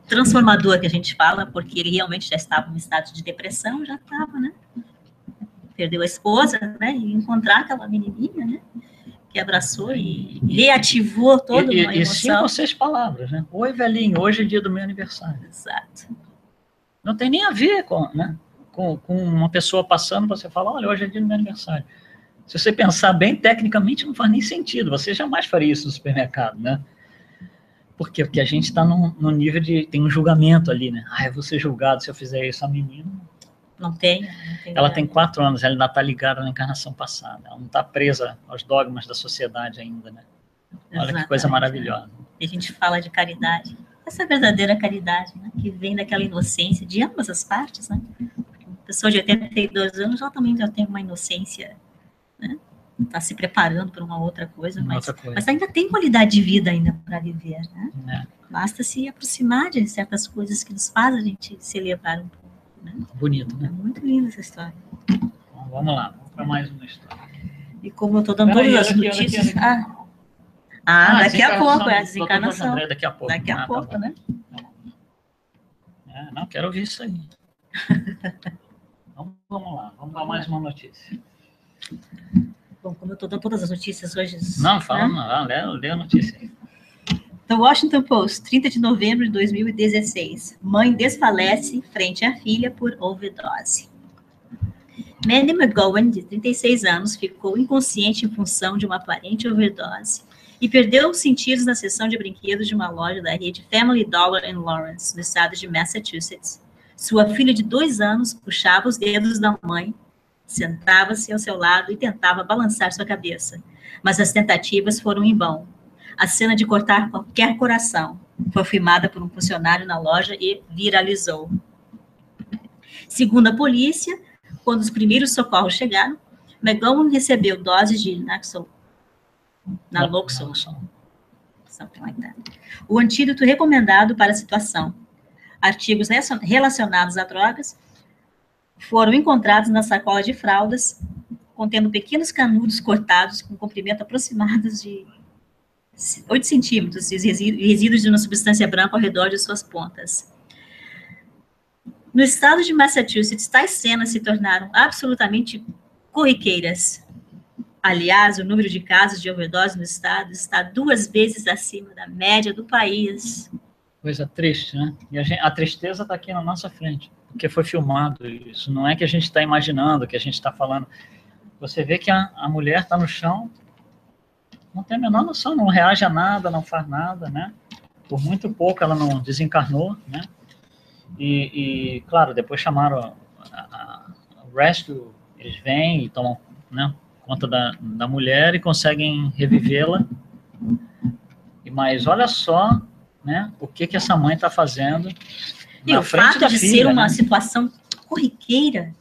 transformador que a gente fala, porque ele realmente já estava em estado de depressão, já estava, né? Perdeu a esposa, né? E encontrar aquela menininha, né? Que abraçou e reativou toda uma emoção. E sim vocês palavras, né? Oi, velhinho, hoje é dia do meu aniversário. Exato. Não tem nem a ver com uma pessoa passando, você fala, olha, hoje é dia do meu aniversário. Se você pensar bem, tecnicamente não faz nem sentido. Você jamais faria isso no supermercado, né? Por quê? Porque a gente está num nível tem um julgamento ali, né? Eu vou ser julgado se eu fizer isso. A menina... Não tem ela tem 4 anos, ela ainda está ligada na encarnação passada. Ela não está presa aos dogmas da sociedade ainda, né? Olha Exatamente, que coisa maravilhosa. E a gente fala de caridade. Essa verdadeira caridade, né? Que vem daquela inocência de ambas as partes, né? Uma pessoa de 82 anos, ela também já tem uma inocência, né? Está se preparando para uma outra coisa, mas ainda tem qualidade de vida ainda para viver, né? Basta se aproximar de certas coisas que nos fazem a gente se elevar um pouco, né? Bonito, né? É muito linda essa história. Então, vamos lá, vamos para mais uma história. E como eu estou dando todas as notícias... Daqui a pouco, é a desencarnação. André, daqui a pouco. Daqui a pouco, tá, né? Não, quero ouvir isso aí. Vamos lá, vamos dar mais uma notícia. Bom, como eu estou dando todas as notícias hoje... Não, fala, né? Lê a notícia aí. The Washington Post, 30 de novembro de 2016. Mãe desfalece frente à filha por overdose. Mandy McGowan, de 36 anos, ficou inconsciente em função de uma aparente overdose e perdeu os sentidos na seção de brinquedos de uma loja da rede Family Dollar em Lawrence, no estado de Massachusetts. Sua filha de 2 anos puxava os dedos da mãe, sentava-se ao seu lado e tentava balançar sua cabeça, mas as tentativas foram em vão. A cena de cortar qualquer coração foi filmada por um funcionário na loja e viralizou. Segundo a polícia, quando os primeiros socorros chegaram, McGowan recebeu doses de naloxone, something like that. O antídoto recomendado para a situação. Artigos relacionados a drogas foram encontrados na sacola de fraldas, contendo pequenos canudos cortados com comprimento aproximado de 8 centímetros e resíduos de uma substância branca ao redor de suas pontas. No estado de Massachusetts, tais cenas se tornaram absolutamente corriqueiras. Aliás, o número de casos de overdose no estado está 2 vezes acima da média do país. Coisa triste, né? E a tristeza está aqui na nossa frente, porque foi filmado isso. Não é que a gente está imaginando, que a gente está falando. Você vê que a mulher está no chão, não tem a menor noção, não reage a nada, não faz nada, né? Por muito pouco ela não desencarnou, né? E claro, depois chamaram o rescue, eles vêm e tomam, né, conta da mulher e conseguem revivê-la. Mas olha só, né, o que essa mãe está fazendo na frente da filha. E o fato de ser uma situação corriqueira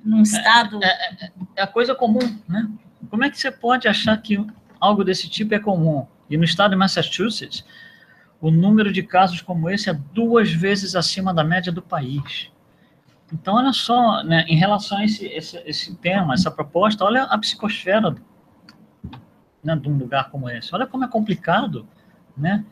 num estado... É a coisa comum, né? Como é que você pode achar que algo desse tipo é comum? E no estado de Massachusetts, o número de casos como esse é 2 vezes acima da média do país. Então, olha só, né, em relação a esse tema, essa proposta, olha a psicosfera, né, de um lugar como esse. Olha como é complicado, né?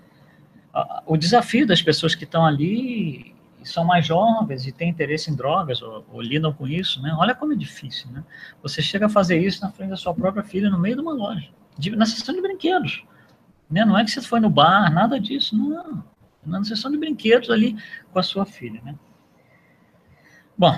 O desafio das pessoas que estão ali são mais jovens e têm interesse em drogas ou lidam com isso, né? Olha como é difícil, né? Você chega a fazer isso na frente da sua própria filha no meio de uma loja, na seção de brinquedos, né? Não é que você foi no bar, nada disso, não. Na seção de brinquedos ali com a sua filha, né? Bom,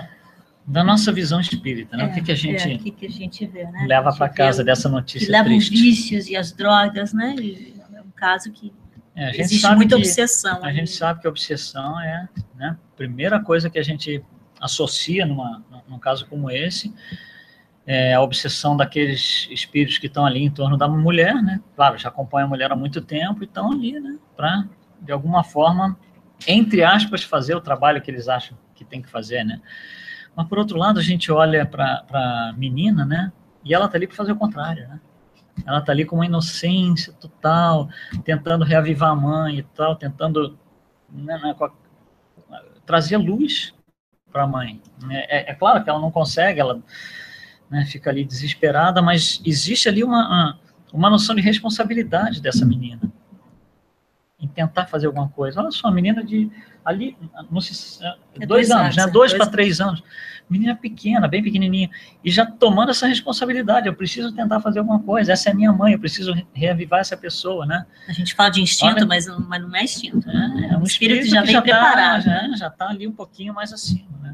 da nossa visão espírita, né? O que a gente vê, né? Leva para casa dessa notícia leva triste. Os vícios e as drogas, né? E é um caso que existe muita obsessão. A gente sabe que a obsessão é, né, a primeira coisa que a gente associa num caso como esse, é a obsessão daqueles espíritos que estão ali em torno da mulher, né? Claro, já acompanham a mulher há muito tempo e estão ali, né? Para, de alguma forma, entre aspas, fazer o trabalho que eles acham que tem que fazer, né? Mas, por outro lado, a gente olha para a menina, né? E ela está ali para fazer o contrário, né? Ela está ali com uma inocência total, tentando reavivar a mãe e tal, tentando, né, trazer luz para a mãe. É claro que ela não consegue, ela, né, fica ali desesperada, mas existe ali uma noção de responsabilidade dessa menina em tentar fazer alguma coisa. Olha só, a menina de ali, não sei, 2 anos, né? 2 para 3 anos. Menina pequena, bem pequenininha, e já tomando essa responsabilidade. Eu preciso tentar fazer alguma coisa. Essa é a minha mãe, eu preciso reavivar essa pessoa, né? A gente fala de instinto, mas não é instinto. Né? É um espírito que já vem preparado, né? Já está ali um pouquinho mais acima, né?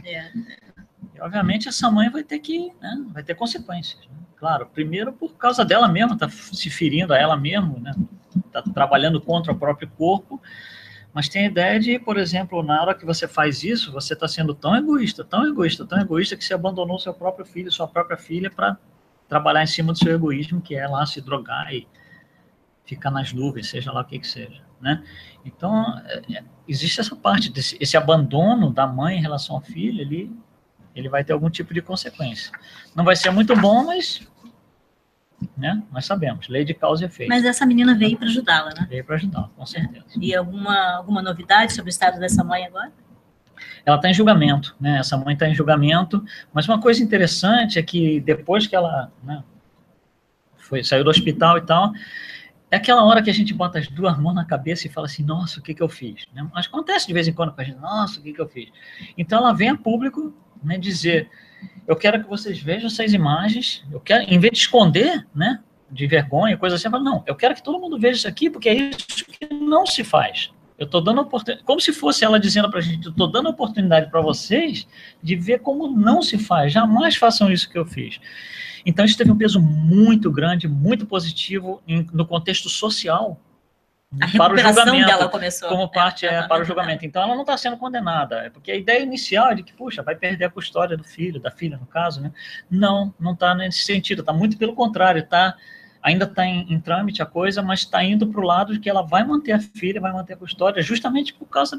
E, obviamente, essa mãe vai ter né, vai ter consequências. Né? Claro, primeiro por causa dela mesma, está se ferindo a ela mesma, né? Está trabalhando contra o próprio corpo, mas tem a ideia de, por exemplo, na hora que você faz isso, você está sendo tão egoísta, que você abandonou seu próprio filho, sua própria filha, para trabalhar em cima do seu egoísmo, que é lá se drogar e ficar nas nuvens, seja lá o que seja, né? Então, existe essa parte, esse abandono da mãe em relação ao filho, ele vai ter algum tipo de consequência. Não vai ser muito bom, mas... né? Nós sabemos, lei de causa e efeito. Mas essa menina veio para ajudá-la, né? Veio para ajudá-la, com certeza. E alguma novidade sobre o estado dessa mãe agora? ela está em julgamento, né? Essa mãe está em julgamento, mas uma coisa interessante é que depois que ela, né, saiu do hospital e tal, é aquela hora que a gente bota as duas mãos na cabeça e fala assim, nossa, o que eu fiz? Né? Mas acontece de vez em quando com a gente, nossa, o que eu fiz? Então ela vem a público, né, dizer, eu quero que vocês vejam essas imagens, eu quero, em vez de esconder, né, de vergonha, coisa assim, eu falo, não, eu quero que todo mundo veja isso aqui, porque é isso que não se faz. Eu estou dando oportunidade, como se fosse ela dizendo para a gente, eu estou dando oportunidade para vocês de ver como não se faz, jamais façam isso que eu fiz. Então, isso teve um peso muito grande, muito positivo no contexto social, para o julgamento, dela começou. Como parte para o julgamento. Então, ela não está sendo condenada, porque a ideia inicial é de que, puxa, vai perder a custódia do filho, da filha, no caso, né? Não está nesse sentido, está muito pelo contrário, ainda está em trâmite a coisa, mas está indo para o lado de que ela vai manter a filha, vai manter a custódia, justamente por causa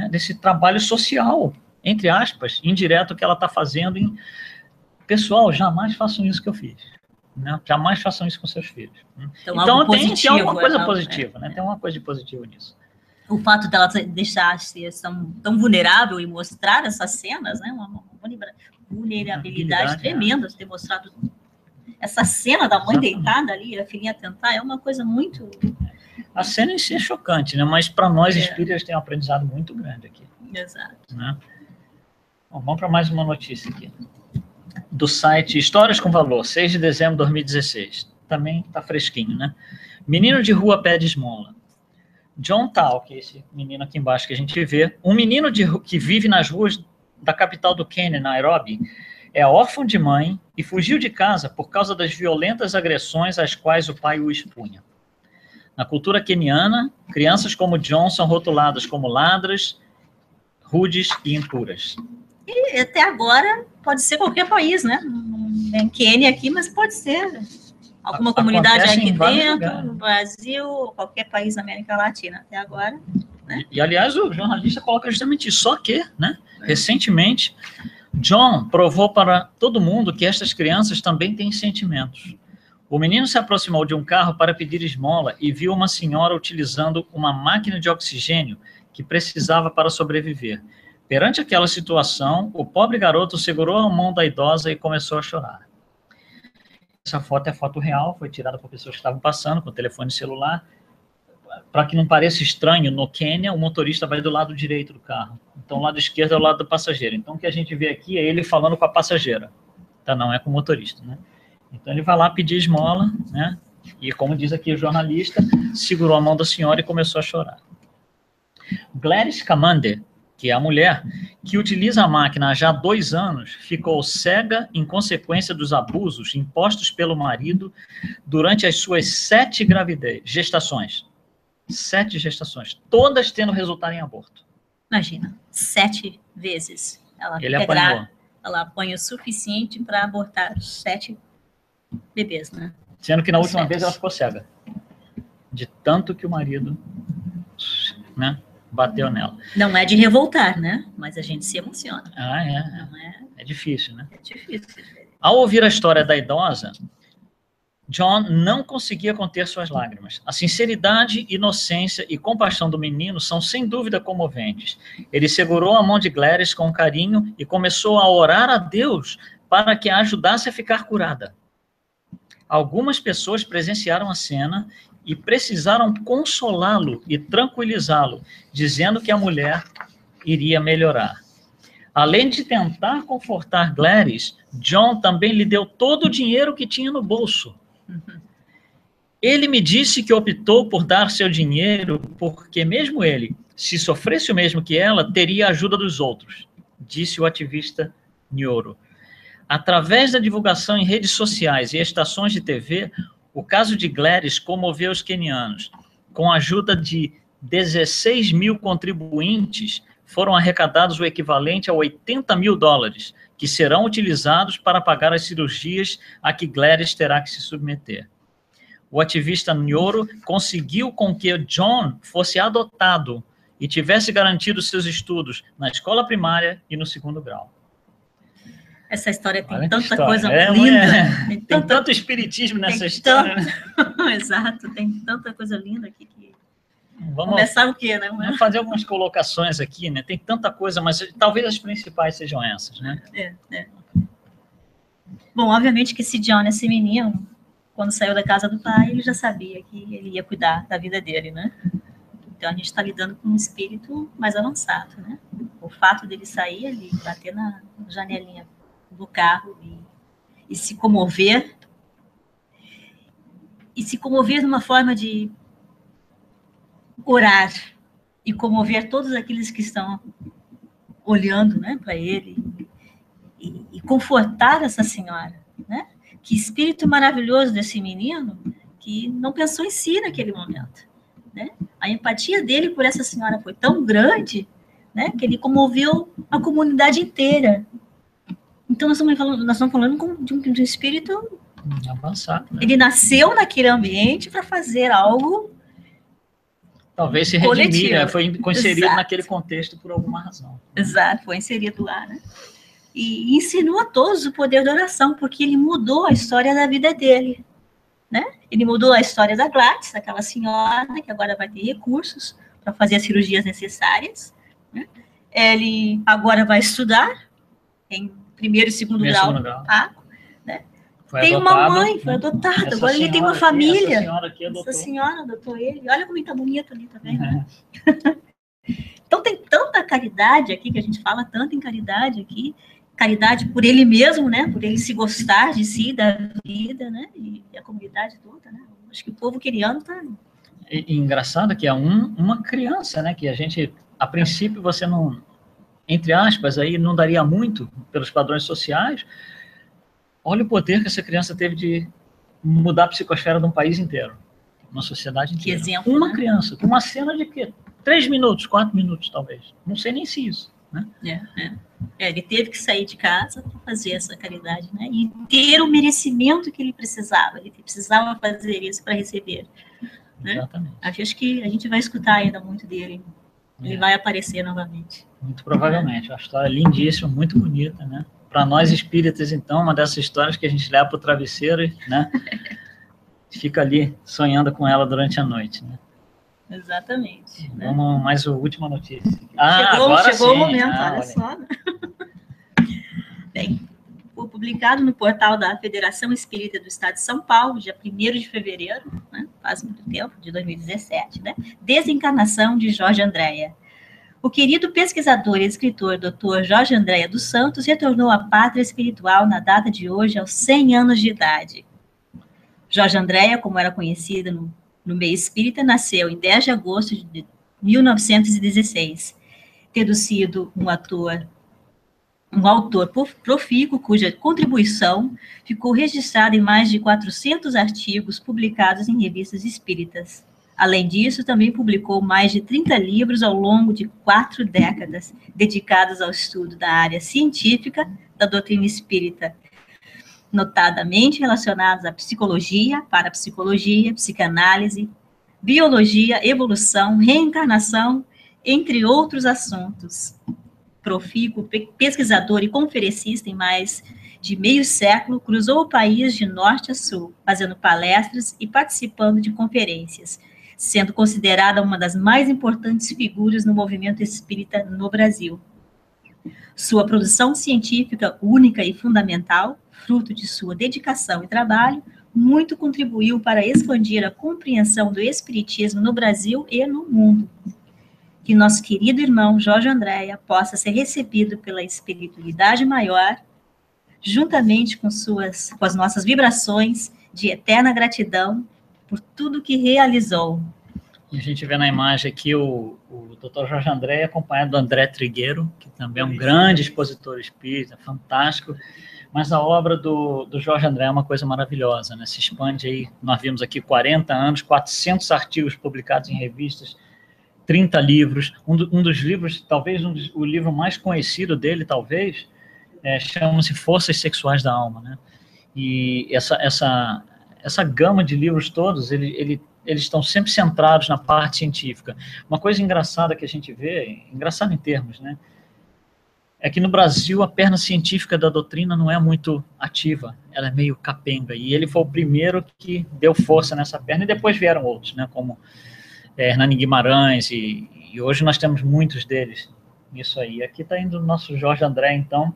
desse trabalho social, entre aspas, indireto que ela está fazendo Pessoal, jamais façam isso que eu fiz. Né? Jamais façam isso com seus filhos. Então tem alguma coisa positiva, né? Tem uma coisa de positivo nisso. O fato dela deixar ser tão vulnerável e mostrar essas cenas, né? Uma vulnerabilidade tremenda, ter mostrado essa cena da mãe deitada ali, a filhinha tentar, é uma coisa muito... A cena em si é chocante, né? Mas para nós espíritas tem um aprendizado muito grande aqui. Exato. Né? Bom, vamos para mais uma notícia aqui. Do site Histórias com Valor, 6 de dezembro de 2016. Também está fresquinho, né? Menino de rua pede esmola. John Tal, que é esse menino aqui embaixo que a gente vê, um menino que vive nas ruas da capital do Quênia, Nairobi, é órfão de mãe e fugiu de casa por causa das violentas agressões às quais o pai o expunha. Na cultura queniana, crianças como John são rotuladas como ladras, rudes e impuras. E até agora pode ser qualquer país, né? Em Quênia aqui, mas pode ser alguma comunidade aqui dentro, no Brasil, qualquer país da América Latina até agora. Né? E, aliás, o jornalista coloca justamente isso. Só que, né, recentemente, John provou para todo mundo que estas crianças também têm sentimentos. O menino se aproximou de um carro para pedir esmola e viu uma senhora utilizando uma máquina de oxigênio que precisava para sobreviver. Perante aquela situação, o pobre garoto segurou a mão da idosa e começou a chorar. Essa foto é foto real, foi tirada por pessoas que estavam passando com o telefone celular. Para que não pareça estranho, no Quênia, o motorista vai do lado direito do carro. Então, o lado esquerdo é o lado do passageiro. Então, o que a gente vê aqui é ele falando com a passageira. Tá? Não é com o motorista, né? Então, ele vai lá pedir esmola, né? E, como diz aqui o jornalista, segurou a mão da senhora e começou a chorar. Gladys Kamande, que é a mulher, que utiliza a máquina há já 2 anos, ficou cega em consequência dos abusos impostos pelo marido durante as suas 7 gestações. 7 gestações, todas tendo resultado em aborto. Imagina, 7 vezes. Ela apanha o suficiente para abortar 7 bebês, né? Sendo que na última vez ela ficou cega. De tanto que o marido, né, bateu nela. Não é de revoltar, né? Mas a gente se emociona. É difícil, né? É difícil. Ao ouvir a história da idosa, John não conseguia conter suas lágrimas. A sinceridade, inocência e compaixão do menino são sem dúvida comoventes. Ele segurou a mão de Gladys com carinho e começou a orar a Deus para que a ajudasse a ficar curada. Algumas pessoas presenciaram a cena e precisaram consolá-lo e tranquilizá-lo, dizendo que a mulher iria melhorar. Além de tentar confortar Gladys, John também lhe deu todo o dinheiro que tinha no bolso. Ele me disse que optou por dar seu dinheiro porque mesmo ele, se sofresse o mesmo que ela, teria a ajuda dos outros, disse o ativista Nyoro. Através da divulgação em redes sociais e estações de TV, o caso de Gladys comoveu os quenianos. Com a ajuda de 16 mil contribuintes, foram arrecadados o equivalente a $80 mil, que serão utilizados para pagar as cirurgias a que Gladys terá que se submeter. O ativista Nyoro conseguiu com que John fosse adotado e tivesse garantido seus estudos na escola primária e no 2º grau. Essa história tem tanta coisa linda. Tem tanto espiritismo nessa história. Exato, tem tanta coisa linda aqui que Vamos começar o quê, né? Vamos fazer algumas colocações aqui, né? Tem tanta coisa, mas talvez as principais sejam essas, né? Bom, obviamente que esse John, esse menino, quando saiu da casa do pai, ele já sabia que ele ia cuidar da vida dele, né? Então, a gente está lidando com um espírito mais avançado, né? O fato dele sair ali, bater na janelinha do carro e se comover, de uma forma de orar e comover todos aqueles que estão olhando, né, para ele e confortar essa senhora, né? Que espírito maravilhoso desse menino que não pensou em si naquele momento, né? A empatia dele por essa senhora foi tão grande, né, que ele comoveu a comunidade inteira. Então, nós estamos falando de um espírito avançado, né? Ele nasceu naquele ambiente para fazer algo talvez se redimir, né? Foi inserido Exato. naquele contexto por alguma razão. Exato, foi inserido lá, né? E ensinou a todos o poder da oração, porque ele mudou a história da vida dele, né? Ele mudou a história da Gladys, aquela senhora que agora vai ter recursos para fazer as cirurgias necessárias, né? Ele agora vai estudar em primeiro e segundo grau. Né? Tem adotado, uma mãe, foi adotado. Agora ele tem uma família. Essa senhora adotou ele. Olha como ele está bonito ali, tá vendo? Então tem tanta caridade aqui, que a gente fala tanto em caridade aqui. Caridade por ele mesmo, né? Por ele se gostar de si, da vida, né? E a comunidade toda, né? Acho que o povo queriano está... E engraçado que é uma criança, né? Que a gente, a princípio, você não, entre aspas, aí não daria muito pelos padrões sociais. Olha o poder que essa criança teve de mudar a psicosfera de um país inteiro, uma sociedade inteira. Que exemplo, uma né? criança, com uma cena de quê? 3 minutos, 4 minutos, talvez. Não sei nem se isso, né? Ele teve que sair de casa para fazer essa caridade, né? E ter o merecimento que ele precisava. Ele precisava fazer isso para receber. Né? Exatamente. Acho que a gente vai escutar ainda muito dele. Ele vai aparecer novamente. Muito provavelmente. Uma história lindíssima, muito bonita, né? Para nós espíritas, então, uma dessas histórias que a gente leva para o travesseiro, né? Fica ali sonhando com ela durante a noite, né? Exatamente. Vamos mais a última notícia. Chegou o momento, olha só. Bem, foi publicado no portal da Federação Espírita do Estado de São Paulo, dia 1º de fevereiro, né? Faz muito tempo, de 2017, né? Desencarnação de Jorge Andréa. O querido pesquisador e escritor Dr. Jorge Andréa dos Santos retornou à pátria espiritual na data de hoje, aos 100 anos de idade. Jorge Andréa, como era conhecida no meio espírita, nasceu em 10 de agosto de 1916, tendo sido um autor profícuo, cuja contribuição ficou registrada em mais de 400 artigos publicados em revistas espíritas. Além disso, também publicou mais de 30 livros ao longo de 4 décadas, dedicados ao estudo da área científica da doutrina espírita, notadamente relacionados à psicologia, parapsicologia, psicanálise, biologia, evolução, reencarnação, entre outros assuntos. Profícuo, pesquisador e conferencista em mais de meio século, cruzou o país de norte a sul, fazendo palestras e participando de conferências, sendo considerada uma das mais importantes figuras no movimento espírita no Brasil. Sua produção científica única e fundamental, fruto de sua dedicação e trabalho, muito contribuiu para expandir a compreensão do espiritismo no Brasil e no mundo. Que nosso querido irmão Jorge Andréa possa ser recebido pela espiritualidade maior, juntamente com as nossas vibrações de eterna gratidão por tudo que realizou. E a gente vê na imagem aqui o Dr. Jorge Andréa, acompanhado do André Trigueiro, que também é um grande expositor espírita, fantástico. Mas a obra do Jorge Andréa é uma coisa maravilhosa, né? Se expande aí, nós vimos aqui 40 anos, 400 artigos publicados em revistas, 30 livros. Um dos livros, talvez o livro mais conhecido dele, talvez, chama-se Forças Sexuais da Alma, né? E essa gama de livros todos, eles estão sempre centrados na parte científica. Uma coisa engraçada que a gente vê, engraçado em termos, né? É que no Brasil a perna científica da doutrina não é muito ativa, ela é meio capenga, e ele foi o primeiro que deu força nessa perna, e depois vieram outros, né, como Hernani Guimarães, e hoje nós temos muitos deles nisso aí. Aqui está indo o nosso Jorge André, então,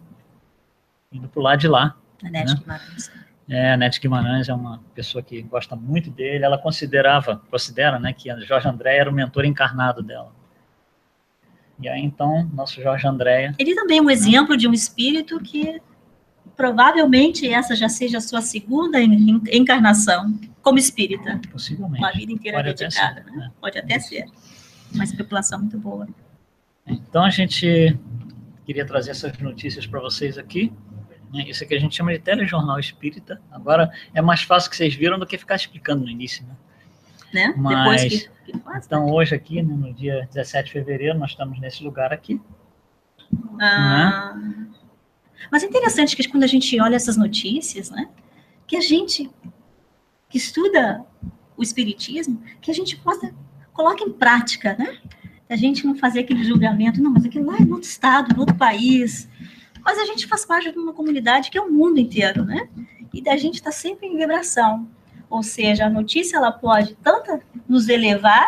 indo para o lado de lá. A Nete Guimarães. A Nete Guimarães é uma pessoa que gosta muito dele. Ela considera, né, que Jorge André era o mentor encarnado dela. E aí, então, nosso Jorge André... Ele também é um exemplo de um espírito que provavelmente essa já seja a sua segunda encarnação como espírita. Possivelmente. Uma vida inteira Pode dedicada, até ser, né? Pode até ser. Uma especulação muito boa. Então, a gente queria trazer essas notícias para vocês aqui. Isso aqui a gente chama de telejornal espírita. Agora, é mais fácil que vocês viram do que ficar explicando no início, né? Mas, depois que faz, então, hoje aqui, né, no dia 17 de fevereiro, nós estamos nesse lugar aqui. Mas é interessante que quando a gente olha essas notícias, né, que a gente que estuda o espiritismo, que a gente coloque em prática, né? A gente não fazer aquele julgamento, não, mas aquilo lá é em outro estado, em outro país. Mas a gente faz parte de uma comunidade que é o mundo inteiro, né? E da gente está sempre em vibração. Ou seja, a notícia, ela pode tanto nos elevar,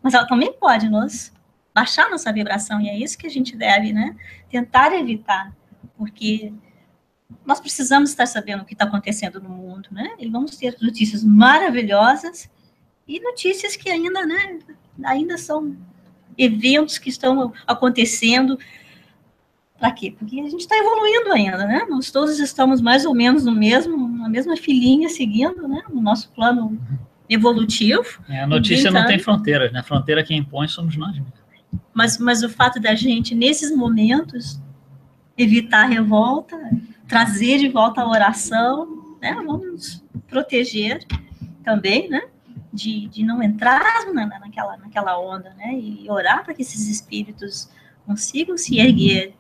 mas ela também pode nos baixar nossa vibração. E é isso que a gente deve, né, tentar evitar. Porque nós precisamos estar sabendo o que está acontecendo no mundo, né? E vamos ter notícias maravilhosas e notícias que ainda, né, ainda são eventos que estão acontecendo. Para quê? Porque a gente está evoluindo ainda, né? Nós todos estamos mais ou menos na mesma filinha seguindo, né? No nosso plano evolutivo. A notícia não tem fronteiras, né? A fronteira quem impõe somos nós mesmos. Mas o fato da gente, nesses momentos, evitar a revolta, trazer de volta a oração, né? Vamos proteger também, né? De não entrar naquela onda, né? E orar para que esses espíritos consigam se erguer,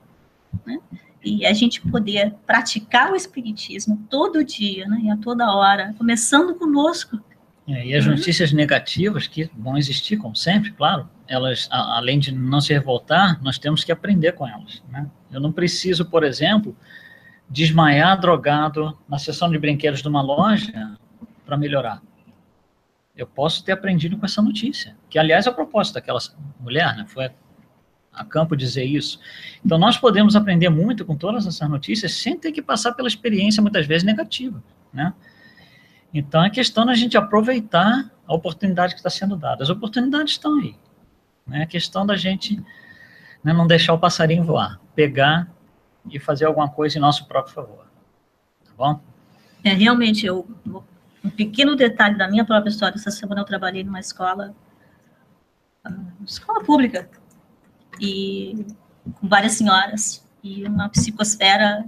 né? E a gente poder praticar o espiritismo todo dia, né? E a toda hora, começando conosco. E as notícias negativas, que vão existir, como sempre, claro, elas, além de não se revoltar, nós temos que aprender com elas, né? Eu não preciso, por exemplo, desmaiar drogado na seção de brinquedos de uma loja para melhorar. Eu posso ter aprendido com essa notícia, que, aliás, é a propósito daquela mulher, né? Foi a campo dizer isso. Então, nós podemos aprender muito com todas essas notícias sem ter que passar pela experiência, muitas vezes, negativa, né? Então, é questão da gente aproveitar a oportunidade que está sendo dada. As oportunidades estão aí, né? É questão da gente, né, não deixar o passarinho voar, pegar e fazer alguma coisa em nosso próprio favor. Tá bom? Realmente, um pequeno detalhe da minha própria história. Essa semana eu trabalhei numa escola pública, e com várias senhoras, e uma psicosfera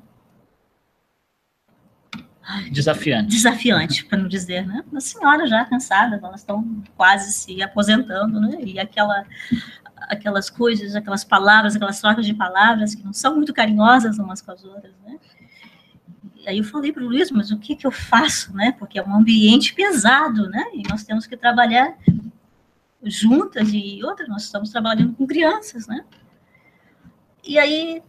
desafiante, para não dizer, né? As senhoras já cansadas, elas estão quase se aposentando, né? E aquelas coisas, aquelas palavras, aquelas trocas de palavras que não são muito carinhosas umas com as outras, né? E aí eu falei para o Luiz, mas o que eu faço, né? Porque é um ambiente pesado, né? E nós temos que trabalhar juntas, e outra, nós estamos trabalhando com crianças, né? E aí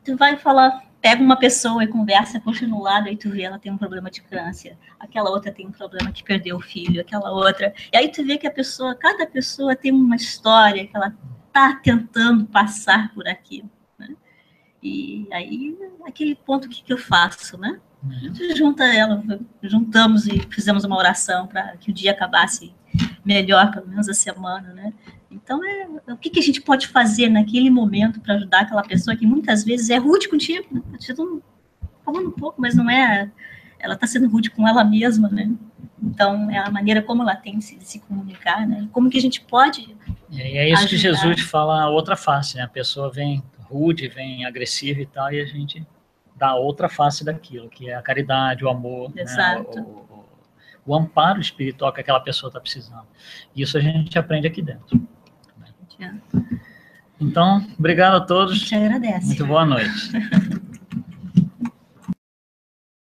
tu vai falar, pega uma pessoa e conversa, continua lá, aí tu vê, ela tem um problema de câncer, aquela outra tem um problema que perdeu o filho, aquela outra, e aí tu vê que cada pessoa tem uma história que ela tá tentando passar por aquilo, né? E aí, aquele ponto, o que eu faço, né? A gente juntamos e fizemos uma oração para que o dia acabasse melhor, pelo menos a semana, né? Então, o que a gente pode fazer naquele momento para ajudar aquela pessoa que muitas vezes é rude contigo, né? Falando um pouco, mas não é... Ela está sendo rude com ela mesma, né? Então, é a maneira como ela tem de se comunicar, né? Como que a gente pode E é isso ajudar. Que Jesus fala a outra face, né? A pessoa vem rude, vem agressiva e tal, e a gente dá a outra face daquilo, que é a caridade, o amor, exato. Né? O amparo espiritual que aquela pessoa está precisando. Isso a gente aprende aqui dentro. Então, obrigado a todos. Te agradece. Muito boa noite.